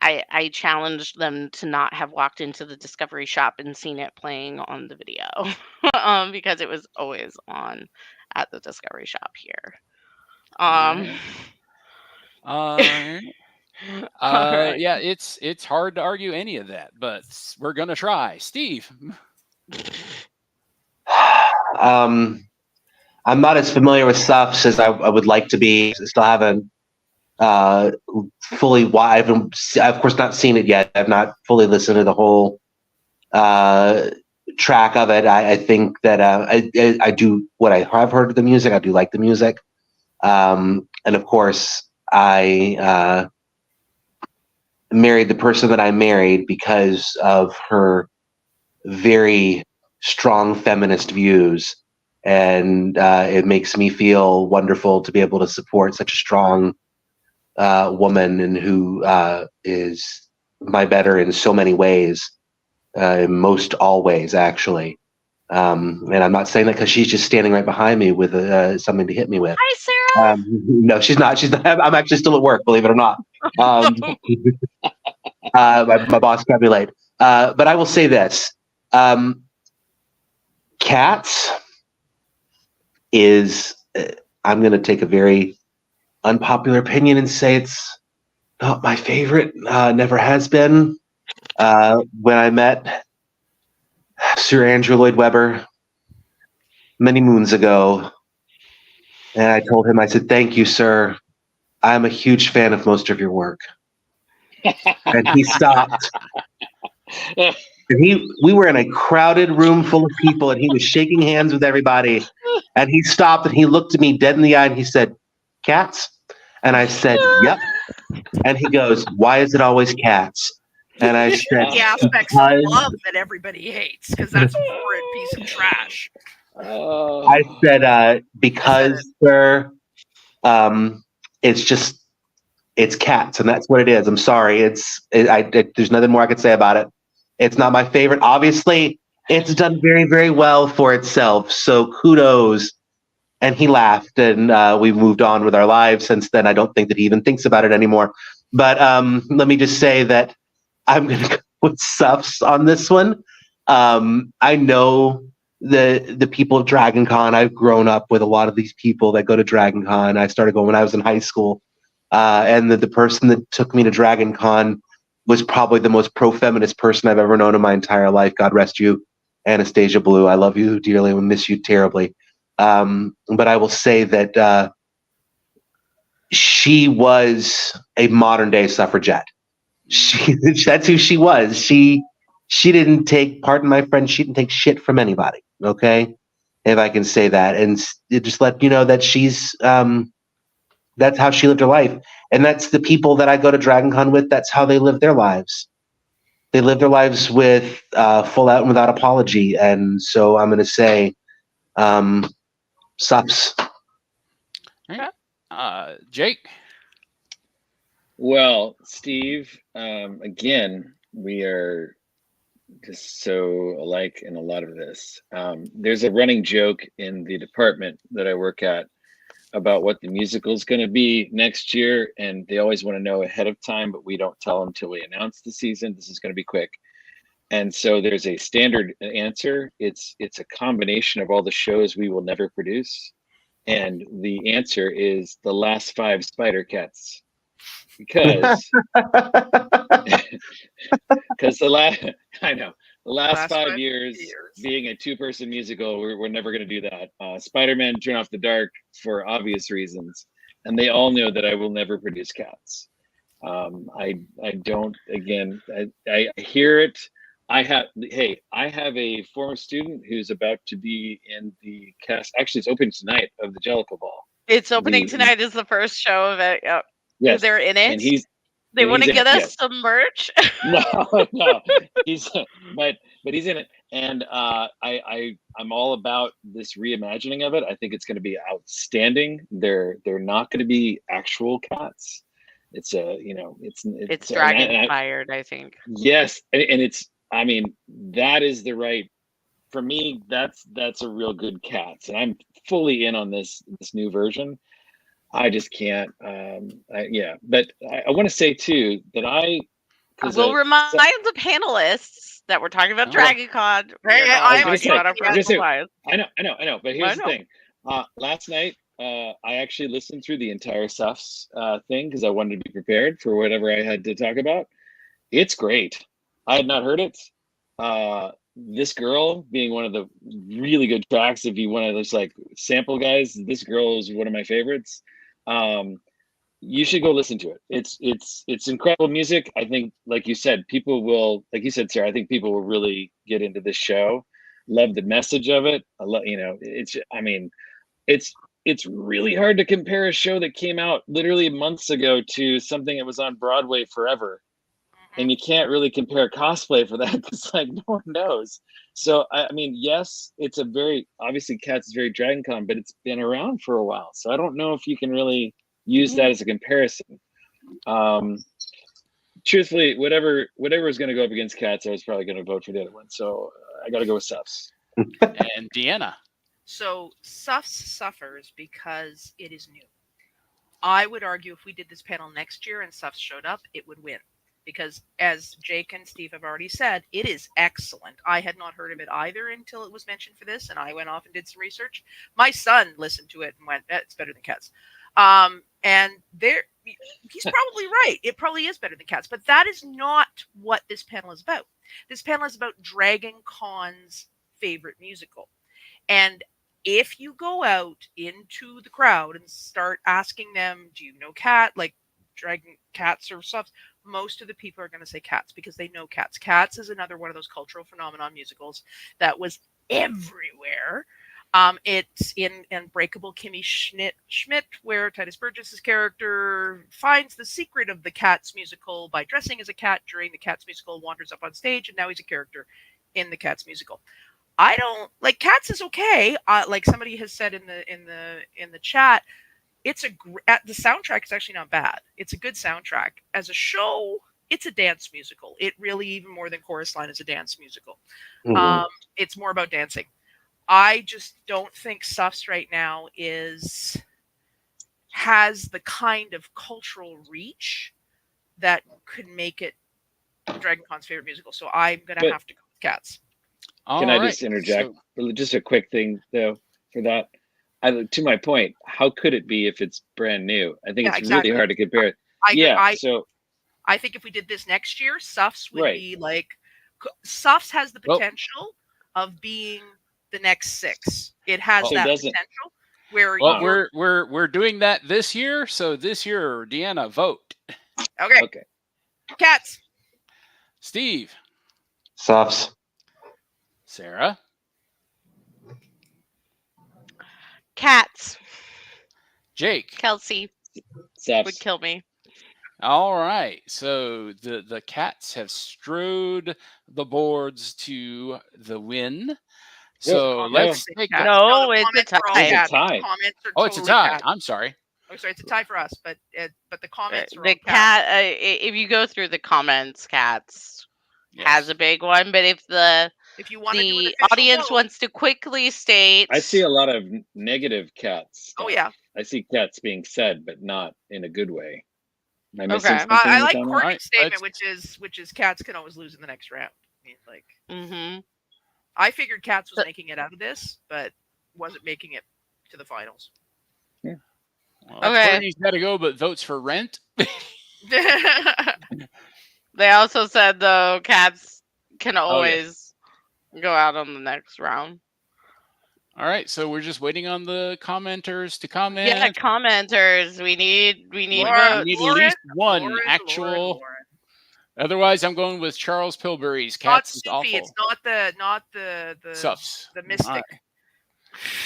I challenged them to not have walked into the Discovery Shop and seen it playing on the video, because it was always on at the Discovery Shop here. Um, Alright. all right. Yeah, it's hard to argue any of that, but we're gonna try. Steve. I'm not as familiar with Suffs as I would like to be. Still haven't fully. I've of course not seen it yet. I've not fully listened to the whole track of it. I think that I do what I have heard of the music. I do like the music, and of course I married the person that I married because of her very strong feminist views, and it makes me feel wonderful to be able to support such a strong woman, and who is my better in so many ways, in most all ways actually. And I'm not saying that because she's just standing right behind me with something to hit me with. Hi, Sarah. No, she's not. She's not. I'm actually still at work, believe it or not. My boss got me late. But I will say this. Cats is, I'm going to take a very unpopular opinion and say it's not my favorite. Never has been. When I met Sir Andrew Lloyd Webber many moons ago, and I told him, I said, "Thank you, sir. I'm a huge fan of most of your work." And he stopped. And we were in a crowded room full of people, and he was shaking hands with everybody. And he stopped and he looked at me dead in the eye and he said, "Cats?" And I said, "Yep." And he goes, "Why is it always cats?" And I said, The aspects of love that everybody hates, because that's a horrid piece of trash. I said, because, sir, it's cats, and that's what it is. I'm sorry. There's nothing more I could say about it. It's not my favorite. Obviously, it's done very, very well for itself. So kudos. And he laughed, and we moved on with our lives since then. I don't think that he even thinks about it anymore. But let me just say that I'm going to go with Suffs on this one. I know the people of Dragon Con. I've grown up with a lot of these people that go to Dragon Con. I started going when I was in high school. And the person that took me to Dragon Con was probably the most pro-feminist person I've ever known in my entire life. God rest you, Anastasia Blue. I love you dearly. We miss you terribly. But I will say that she was a modern-day suffragette. That's who she was. She didn't take, pardon my French, she didn't take shit from anybody. Okay, if I can say that, and just let you know that she's that's how she lived her life, and that's the people that I go to Dragon Con with. That's how they live their lives. They live their lives with full out and without apology. And so I'm going to say, Suffs. Jake. Well, Steve, again, we are just so alike in a lot of this. There's a running joke in the department that I work at about what the musical is going to be next year, and they always want to know ahead of time, but we don't tell them until we announce the season. This is going to be quick. And so there's a standard answer. It's a combination of all the shows we will never produce. And the answer is the last 5 Spider Cats. Because the last 5 years being a 2-person musical, we're never going to do that. Spider-Man Turn Off the Dark for obvious reasons, and they all know that I will never produce Cats. I don't. Again, I hear it. I have a former student who's about to be in the cast. Actually, it's opening tonight of the Jellicle Ball. It's opening tonight is the first show of it. Yep. Yes, they're in it. And they want to get us some merch. No, but he's in it, and I'm all about this reimagining of it. I think it's going to be outstanding. They're not going to be actual cats. It's it's dragon inspired, I think. Yes, and it's. I mean, that is the right for me, that's a real good Cats, and I'm fully in on this new version. I just can't. But I want to say too that I will remind the panelists that we're talking about Dragon Con. I'm talking about our personal lives. I know. But here's the thing. Last night, I actually listened through the entire Suffs thing because I wanted to be prepared for whatever I had to talk about. It's great. I had not heard it. This Girl being one of the really good tracks. If you want to just like sample guys, This Girl is one of my favorites. You should go listen to it. It's incredible music. I think, like you said, people will, like you said, Sarah, I think people will really get into this show. Love the message of it. It's really hard to compare a show that came out literally months ago to something that was on Broadway forever. And you can't really compare cosplay for that because like no one knows. So I mean, yes, it's obviously Cats is very Dragon Con, but it's been around for a while. So I don't know if you can really use that as a comparison. Truthfully, whatever is going to go up against Cats, I was probably going to vote for the other one. So I got to go with Suffs. And Deanna. So Suffs suffers because it is new. I would argue if we did this panel next year and Suffs showed up, it would win. Because as Jake and Steve have already said, it is excellent. I had not heard of it either until it was mentioned for this, and I went off and did some research. My son listened to it and went, "It's better than Cats." And he's probably right. It probably is better than Cats, but that is not what this panel is about. This panel is about Dragon Con's favorite musical. And if you go out into the crowd and start asking them, do you know Dragon Cats or Suffs? Most of the people are going to say Cats because they know Cats. Cats is another one of those cultural phenomenon musicals that was everywhere. It's in Unbreakable Kimmy Schmidt, where Titus Burgess's character finds the secret of the Cats musical by dressing as a cat during the Cats musical, wanders up on stage, and now he's a character in the Cats musical. I don't like Cats is okay. Like somebody has said in the chat, the soundtrack is actually not bad. It's a good soundtrack. As a show, it's a dance musical. It really, even more than Chorus Line, is a dance musical. Mm-hmm. It's more about dancing. I just don't think Suffs right now has the kind of cultural reach that could make it Dragon Con's favorite musical. So I'm going to have to go with Cats. Can I just interject? Just a quick thing, though, for that. To my point, how could it be if it's brand new? I think it's really hard to compare it. I think if we did this next year, Suffs would be like Suffs has the potential of being the next Six. It has that potential. We're doing that this year. So this year, Deanna, vote. Okay. Cats. Steve. Suffs. Sarah. Cats. Jake. Kelsey. Suffs. Would kill me. All right. So the Cats have strode the boards to the win. So let's take it. No, it's a tie. It's a tie. I'm sorry. Oh, sorry, it's a tie for us, but the comments are the cat. If you go through the comments, Cats has a big one. But if the audience wants to quickly state, I see a lot of negative Cats stuff. Oh yeah, I see Cats being said, but not in a good way. I like Courtney's statement, which is Cats can always lose in the next round. I mean, like. Mm-hmm. I figured Cats was making it out of this, but wasn't making it to the finals. Yeah. Well, Courtney's got to go, but votes for Rent. They also said, though, Cats can always go out on the next round. All right, so we're just waiting on the commenters to comment. Yeah, commenters. We need at least one actual. Otherwise, I'm going with Charles Pilbury's Cats is awful. It's not the Suffs. The Mystic.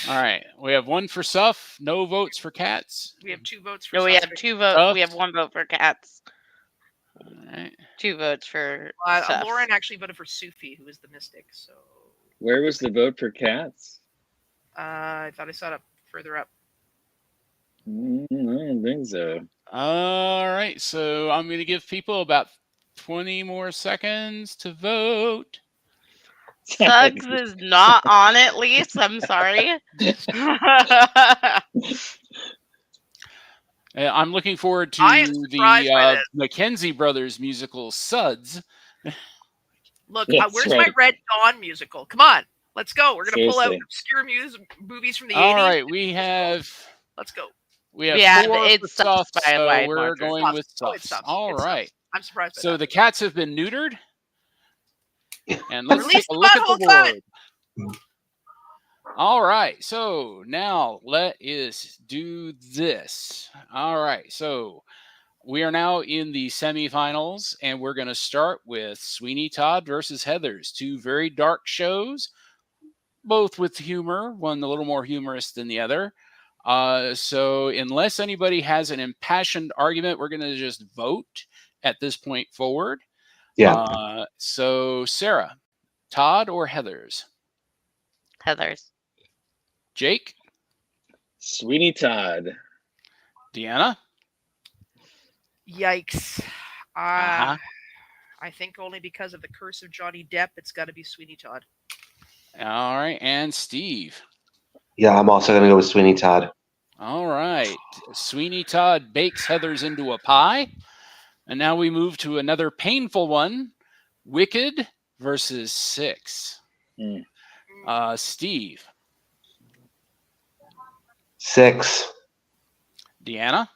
All right. We have one for Suff. No votes for Cats. We have 2 votes for. No, we have 2 votes. Suff. We have 1 vote for Cats. All right. 2 votes for. Lauren actually voted for Sufi, who is the Mystic. So. Where was the vote for Cats? I thought I saw it further up. I don't think so. All right. So I'm going to give people about 20 more seconds to vote. Suggs is not on at least. I'm sorry. I'm looking forward I am to surprised by the this. Mackenzie Brothers musical Suds. Look, That's where's right. my Red Dawn musical? Come on, let's go. We're gonna pull out Seriously. obscure movies from the All 80s. right, we have Let's go. Yeah, 4 for it sucks Suffs, by a so wide we're margin. going with Oh, it Suffs. sucks. All It sucks. right. I'm surprised by So that. the cats have been neutered. And let's Release take a the look at the butthole cut. board. All right, so now let us do this. All right, so we are now in the semifinals, and we're going to start with Sweeney Todd versus Heathers, two very dark shows, both with humor, one a little more humorous than the other. So unless anybody has an impassioned argument, we're going to just vote at this point forward. Yeah. So Sarah, Todd or Heathers? Heathers. Jake? Sweeney Todd. Deanna? Yikes. Uh-huh. I think only because of the curse of Johnny Depp, it's got to be Sweeney Todd. All right, and Steve? Yeah, I'm also going to go with Sweeney Todd. All right. Sweeney Todd bakes Heathers into a pie. And now we move to another painful one. Wicked versus Six. Steve? 6. Deanna?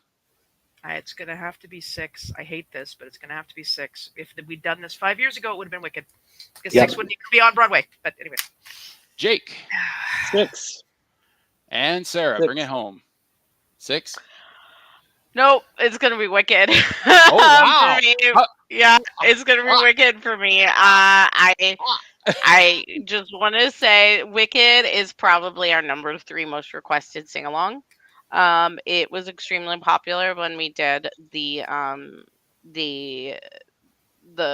It's going to have to be 6. I hate this, but it's going to have to be 6. If we'd done this 5 years ago, it would have been Wicked. Because 6 wouldn't even be on Broadway. But anyway. Jake? 6. And Sarah, 6. bring it home. 6? Nope, it's gonna be Wicked. Oh, wow. For me. Yeah, it's gonna be Wicked for me. I just want to say Wicked is probably our number 3 most requested sing along. It was extremely popular when we did the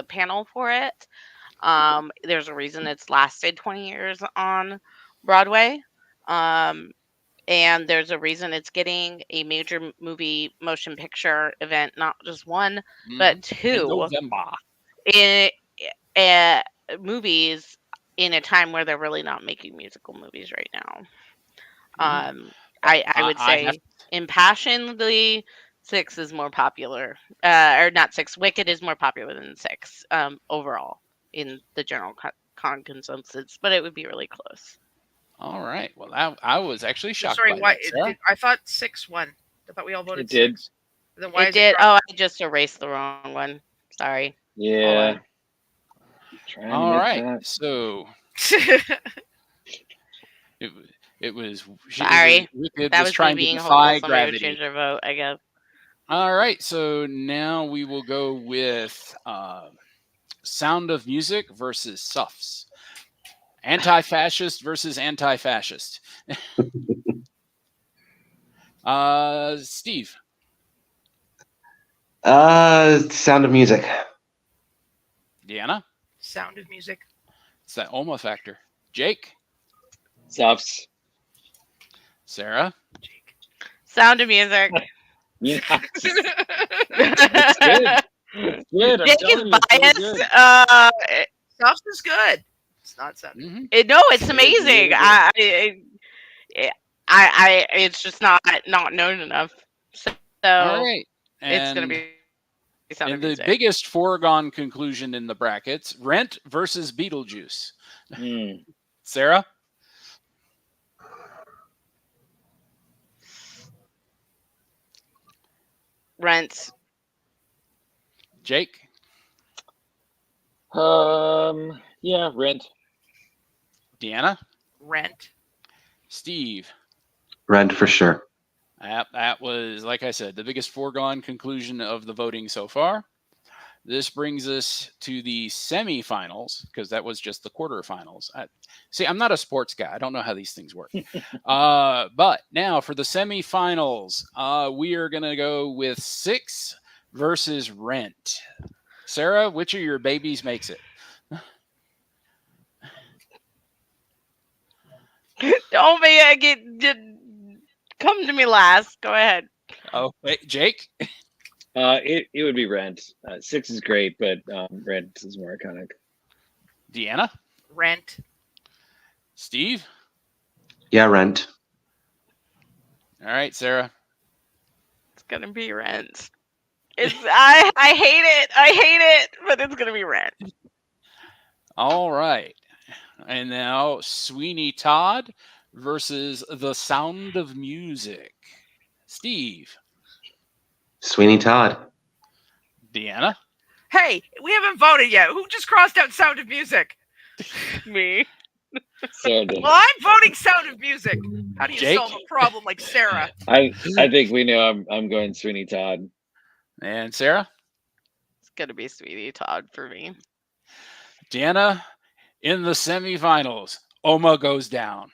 panel for it. There's a reason it's lasted 20 years on Broadway. And there's a reason it's getting a major movie motion picture event, not just one, but 2 in movies in a time where they're really not making musical movies right now. I would say impassionedly 6 is more popular, or not 6. Wicked is more popular than 6 overall in the general consensus, but it would be really close. All right. Well, I was actually shocked. Sorry, by why? that, I thought 6 won. I thought we all voted It did. 6. Then why It is did. It I just erased the wrong one. Sorry. Yeah. All right. So it was. Sorry. Wicked That was was trying being to horrible. defy Somebody would gravity. change their vote, I guess. All right. So now we will go with Sound of Music versus Suffs. Anti-fascist versus anti-fascist. Steve? Sound of Music. Deanna? Sound of Music. It's that Oma factor. Jake? Suffs. Sarah? Sound of Music. Yeah. It's good. It's good. I'm Jake telling is you, it's really biased. good. Stuff is good. It's not Sound of Music. No, it's It is amazing. really It's just not known enough. So All right. it's gonna be Sound of And the Music. biggest foregone conclusion in the brackets, Rent versus Beetlejuice. Sarah? Rent. Jake? Yeah, Rent. Deanna? Rent. Steve? Rent for sure. That was, like I said, the biggest foregone conclusion of the voting so far. This brings us to the semifinals, because that was just the quarterfinals. I'm not a sports guy. I don't know how these things work. But now for the semifinals, we are going to go with Six versus Rent. Sarah, which of your babies makes it? Don't come to me last. Go ahead. Oh, wait, Jake? It would be Rent. Six is great, but Rent is more iconic. Deanna? Rent. Steve? Yeah, Rent. All right, Sarah. It's gonna be Rent. I hate it. I hate it, but it's gonna be Rent. All right. And now Sweeney Todd versus The Sound of Music. Steve. Sweeney Todd. Deanna. Hey, we haven't voted yet. Who just crossed out Sound of Music? Me. Sarah did. Well, I'm voting Sound of Music. How do you Jake? solve a problem like Sarah? I think we know I'm going Sweeney Todd. And Sarah. It's gonna be Sweeney Todd for me. Deanna, in the semifinals, Oma goes down.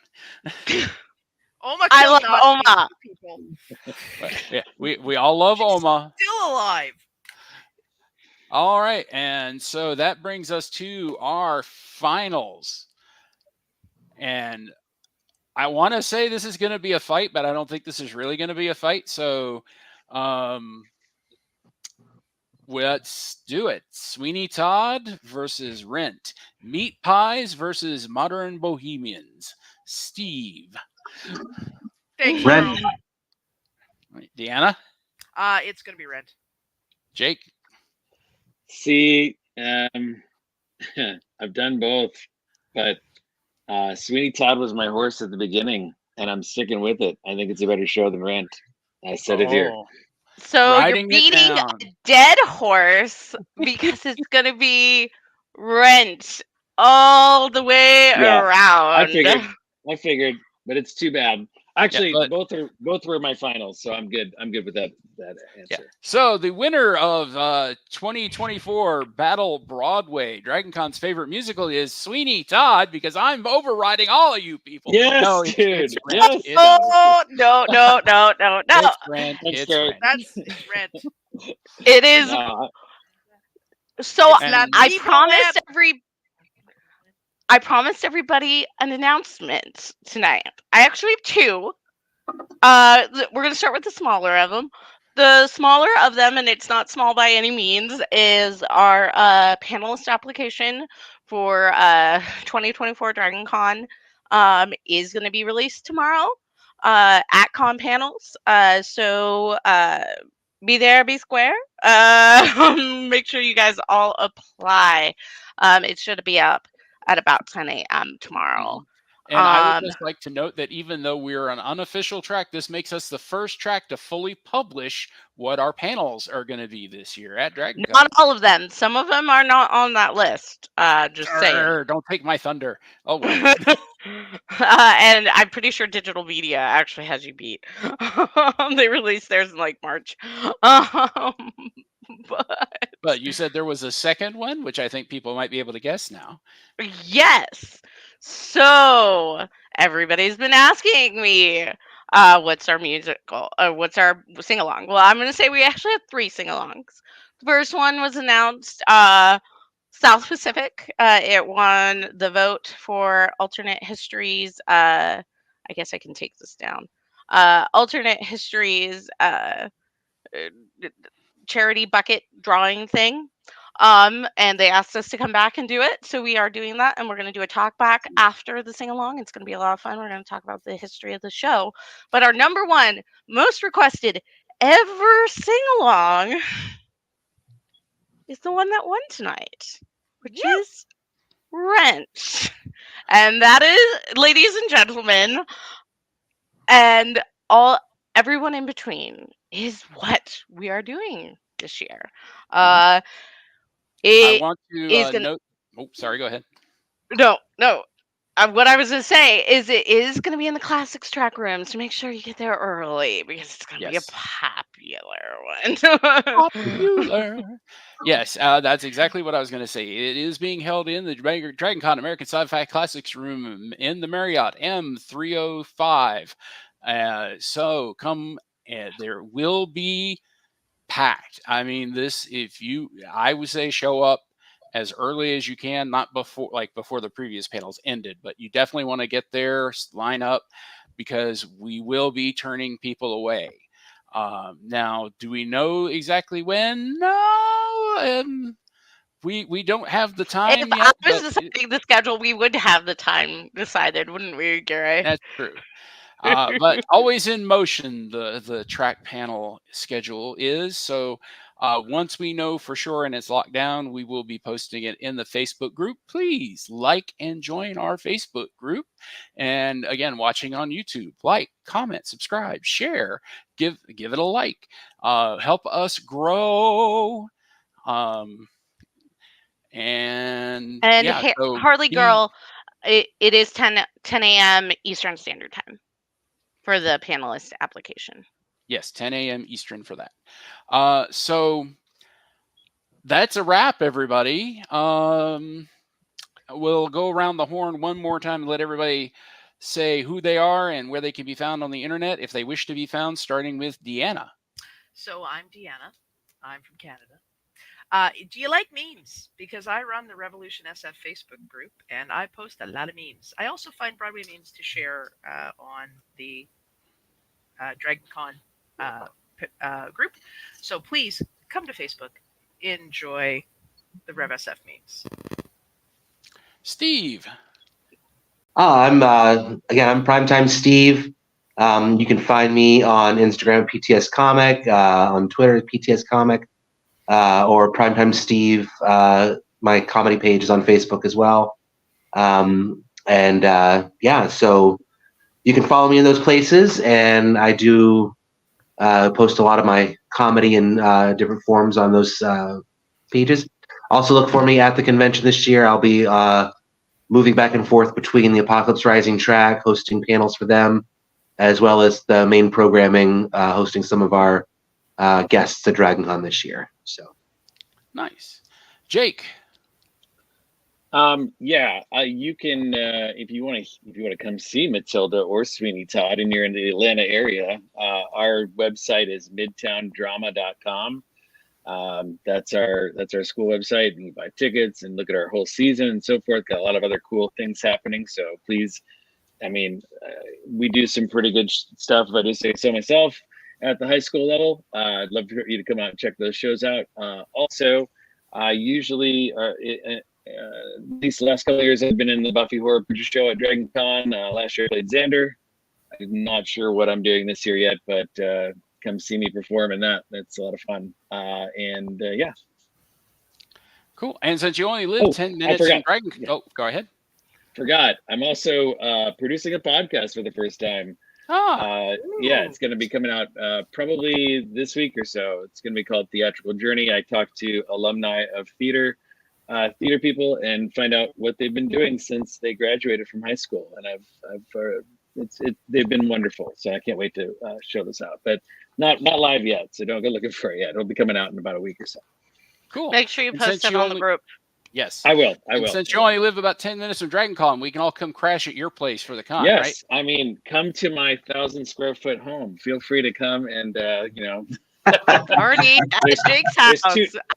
Oma I killed love Nazi Oma. people. Yeah, we all love Oma. Still alive. All right, and so that brings us to our finals. And I want to say this is going to be a fight, but I don't think this is really going to be a fight. So let's do it. Sweeney Todd versus Rent. Meat Pies versus Modern Bohemians. Steve. Thank you. Rent. Deanna. It's gonna be Rent. Jake. See, I've done both, but Sweeney Todd was my horse at the beginning, and I'm sticking with it. I think it's a better show than Rent. I said it here. So Writing you're it beating down. a dead horse because it's gonna be Rent all the way Yeah, around. I figured, but it's too bad. Actually, but- both were my finals, so I'm good. I'm good with that answer. Yeah. So the winner of 2024 Battle Broadway, DragonCon's favorite musical, is Sweeney Todd, because I'm overriding all of you people. Yes, no, dude. It's Yes. Rent. It's Oh no. It's Rent. Thanks, It's Derek. Rent. That's Rent. It is. No, So And- Not I people, promised man. I promised everybody an announcement tonight. I actually have two. We're gonna start with the smaller of them. The smaller of them, and it's not small by any means, is our panelist application for 2024 Dragon Con. Is going to be released tomorrow at Con Panels. So be there, be square. Make sure you guys all apply. It should be up at about 10 a.m. tomorrow. And I would just like to note that even though we're an unofficial track, this makes us the first track to fully publish what our panels are going to be this year at DragonCon. Not all of them. Some of them are not on that list. Just saying. Don't take my thunder. Oh, well. And I'm pretty sure Digital Media actually has you beat. They released theirs in like March. But you said there was a second one, which I think people might be able to guess now. Yes. So everybody's been asking me, what's our musical? What's our sing along? Well, I'm going to say we actually have 3 sing alongs. The first one was announced South Pacific. It won the vote for alternate histories. I guess I can take this down. Alternate histories charity bucket drawing thing. And they asked us to come back and do it. So we are doing that, and we're going to do a talk back after the sing along. It's going to be a lot of fun. We're going to talk about the history of the show. But our number one most requested ever sing along is the one that won tonight, which is Rent. And that is, ladies and gentlemen, and everyone in between, is what we are doing this year. I It want to is gonna- note. Oh, sorry. Go ahead. No. What I was going to say is it is going to be in the classics track rooms, so make sure you get there early because it's going to be a Yes. popular one. Popular. Yes, that's exactly what I was going to say. It is being held in the DragonCon American Sci-Fi Classics room in the Marriott M305. So come. There will be packed. I mean, I would say show up as early as you can, not before the previous panels ended, but you definitely want to get there, line up, because we will be turning people away. Now, do we know exactly when? No, We don't have the If time I yet, was but deciding the schedule, we would have the time decided, wouldn't we, Gary? that's true. But always in motion, the track panel schedule is. So once we know for sure and it's locked down, we will be posting it in the Facebook group. Please like and join our Facebook group. And again, watching on YouTube, like, comment, subscribe, share, give it a like. Help us grow. And And yeah, so Harley Girl, it is 10 a.m. Eastern Standard Time for the panelist application. Yes, 10 a.m. Eastern for that. So that's a wrap, everybody. We'll go around the horn one more time and let everybody say who they are and where they can be found on the internet if they wish to be found, starting with Deanna. So I'm Deanna. I'm from Canada. Do you like memes? Because I run the Revolution SF Facebook group and I post a lot of memes. I also find Broadway memes to share on the DragonCon group. So please come to Facebook, enjoy the Rev SF memes. Steve. I'm Primetime Steve. You can find me on Instagram at PTS Comic, on Twitter at PTS Comic, or Primetime Steve. My comedy page is on Facebook as well. So you can follow me in those places, and I do post a lot of my comedy in different forms on those pages. Also, look for me at the convention this year. I'll be moving back and forth between the Apocalypse Rising track, hosting panels for them, as well as the main programming, hosting some of our guests at DragonCon this year. So Nice. Jake. You can if you want to come see Matilda or Sweeney Todd and you're in the Atlanta area, our website is midtowndrama.com. That's our school website. You can buy tickets and look at our whole season and so forth. Got a lot of other cool things happening. So please, we do some pretty good stuff, if I do say so myself, at the high school level. I'd love for you to come out and check those shows out. Also, usually, these last couple of years, I've been in the Buffy Horror Picture Show at DragonCon. Last year, I played Xander. I'm not sure what I'm doing this year yet, but come see me perform in that. That's a lot of fun. Yeah. Cool. And since you only live 10 minutes from Dragon... Oh, go ahead. Forgot. I'm also producing a podcast for the first time. It's going to be coming out probably this week or so. It's going to be called Theatrical Journey. I talk to alumni of theater people and find out what they've been doing since they graduated from high school. And they've been wonderful. So I can't wait to show this out, but not live yet. So don't go looking for it yet. It'll be coming out in about a week or so. Cool. Make sure you post it on the group. Yes, I will. Since you only live about 10 minutes from DragonCon, we can all come crash at your place for the con, yes, right? Come to my 1,000 square foot home. Feel free to come and Party at Jake's house.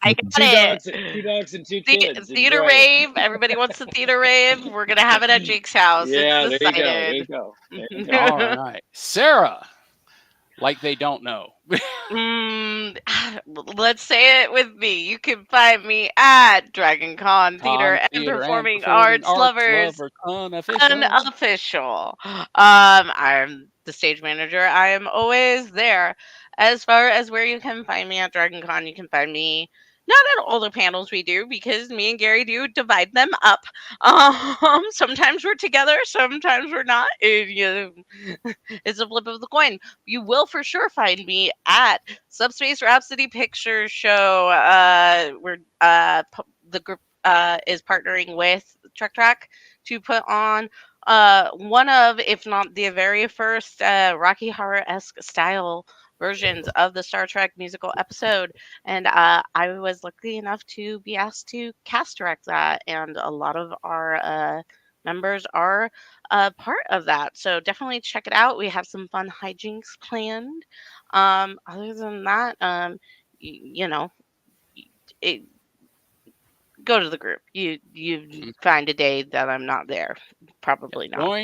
I got it. Two dogs and two kids. Theater rave. Everybody wants the theater rave. We're gonna have it at Jake's house. Yeah, it's there you go. All right, Sarah. Like they don't know. Let's say it with me. You can find me at DragonCon Theater and Performing Arts Lovers Unofficial. I'm the stage manager. I am always there. As far as where you can find me at DragonCon, you can find me not at all the panels we do because me and Gary do divide them up. Sometimes we're together, sometimes we're not. It's a flip of the coin. You will for sure find me at Subspace Rhapsody Picture Show, where the group is partnering with Trek Track to put on one of, if not the very first, Rocky Horror-esque style versions of the Star Trek musical episode. And I was lucky enough to be asked to cast direct that. And a lot of our members are part of that. So definitely check it out. We have some fun hijinks planned. Other than that, go to the group. You find a day that I'm not there. Probably not.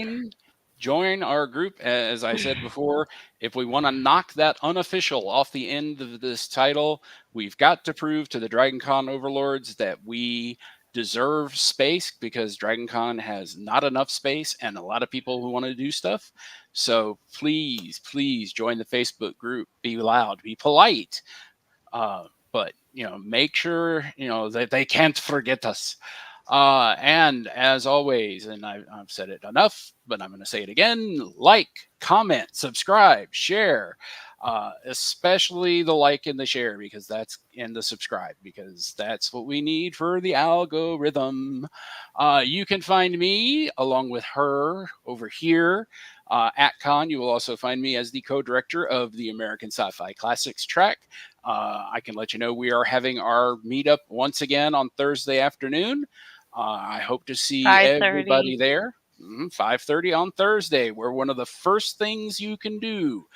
join our group. As I said before, if we want to knock that unofficial off the end of this title, we've got to prove to the DragonCon overlords that we deserve space, because DragonCon has not enough space and a lot of people who want to do stuff. So please, please join the Facebook group. Be loud, be polite. But, make sure, that they can't forget us. And as always, and I've said it enough, but I'm going to say it again: like, comment, subscribe, share, especially the like and the share, and the subscribe, because that's what we need for the algorithm. You can find me along with her over here at Con. You will also find me as the co-director of the American Sci-Fi Classics track. I can let you know we are having our meetup once again on Thursday afternoon. I hope to see 5:30. everybody there. 5:30 on Thursday. We're one of the first things you can do.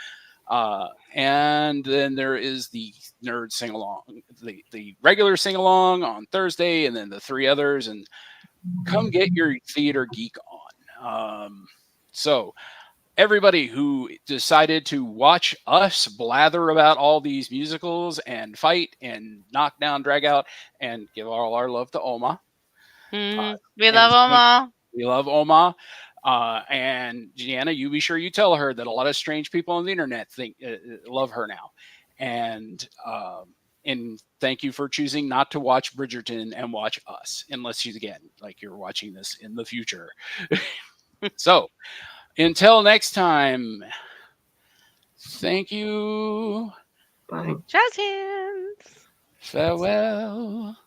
And then there is the nerd sing along, the regular sing along on Thursday, and then the 3 others. And come get your theater geek on. So everybody who decided to watch us blather about all these musicals and fight and knock down, drag out, and give all our love to Oma. We love Oma. We love Oma. And Gianna, you be sure you tell her that a lot of strange people on the internet love her now. And thank you for choosing not to watch Bridgerton and watch us, unless you're watching this in the future. So until next time, thank you. Bye. Jazz hands. Farewell.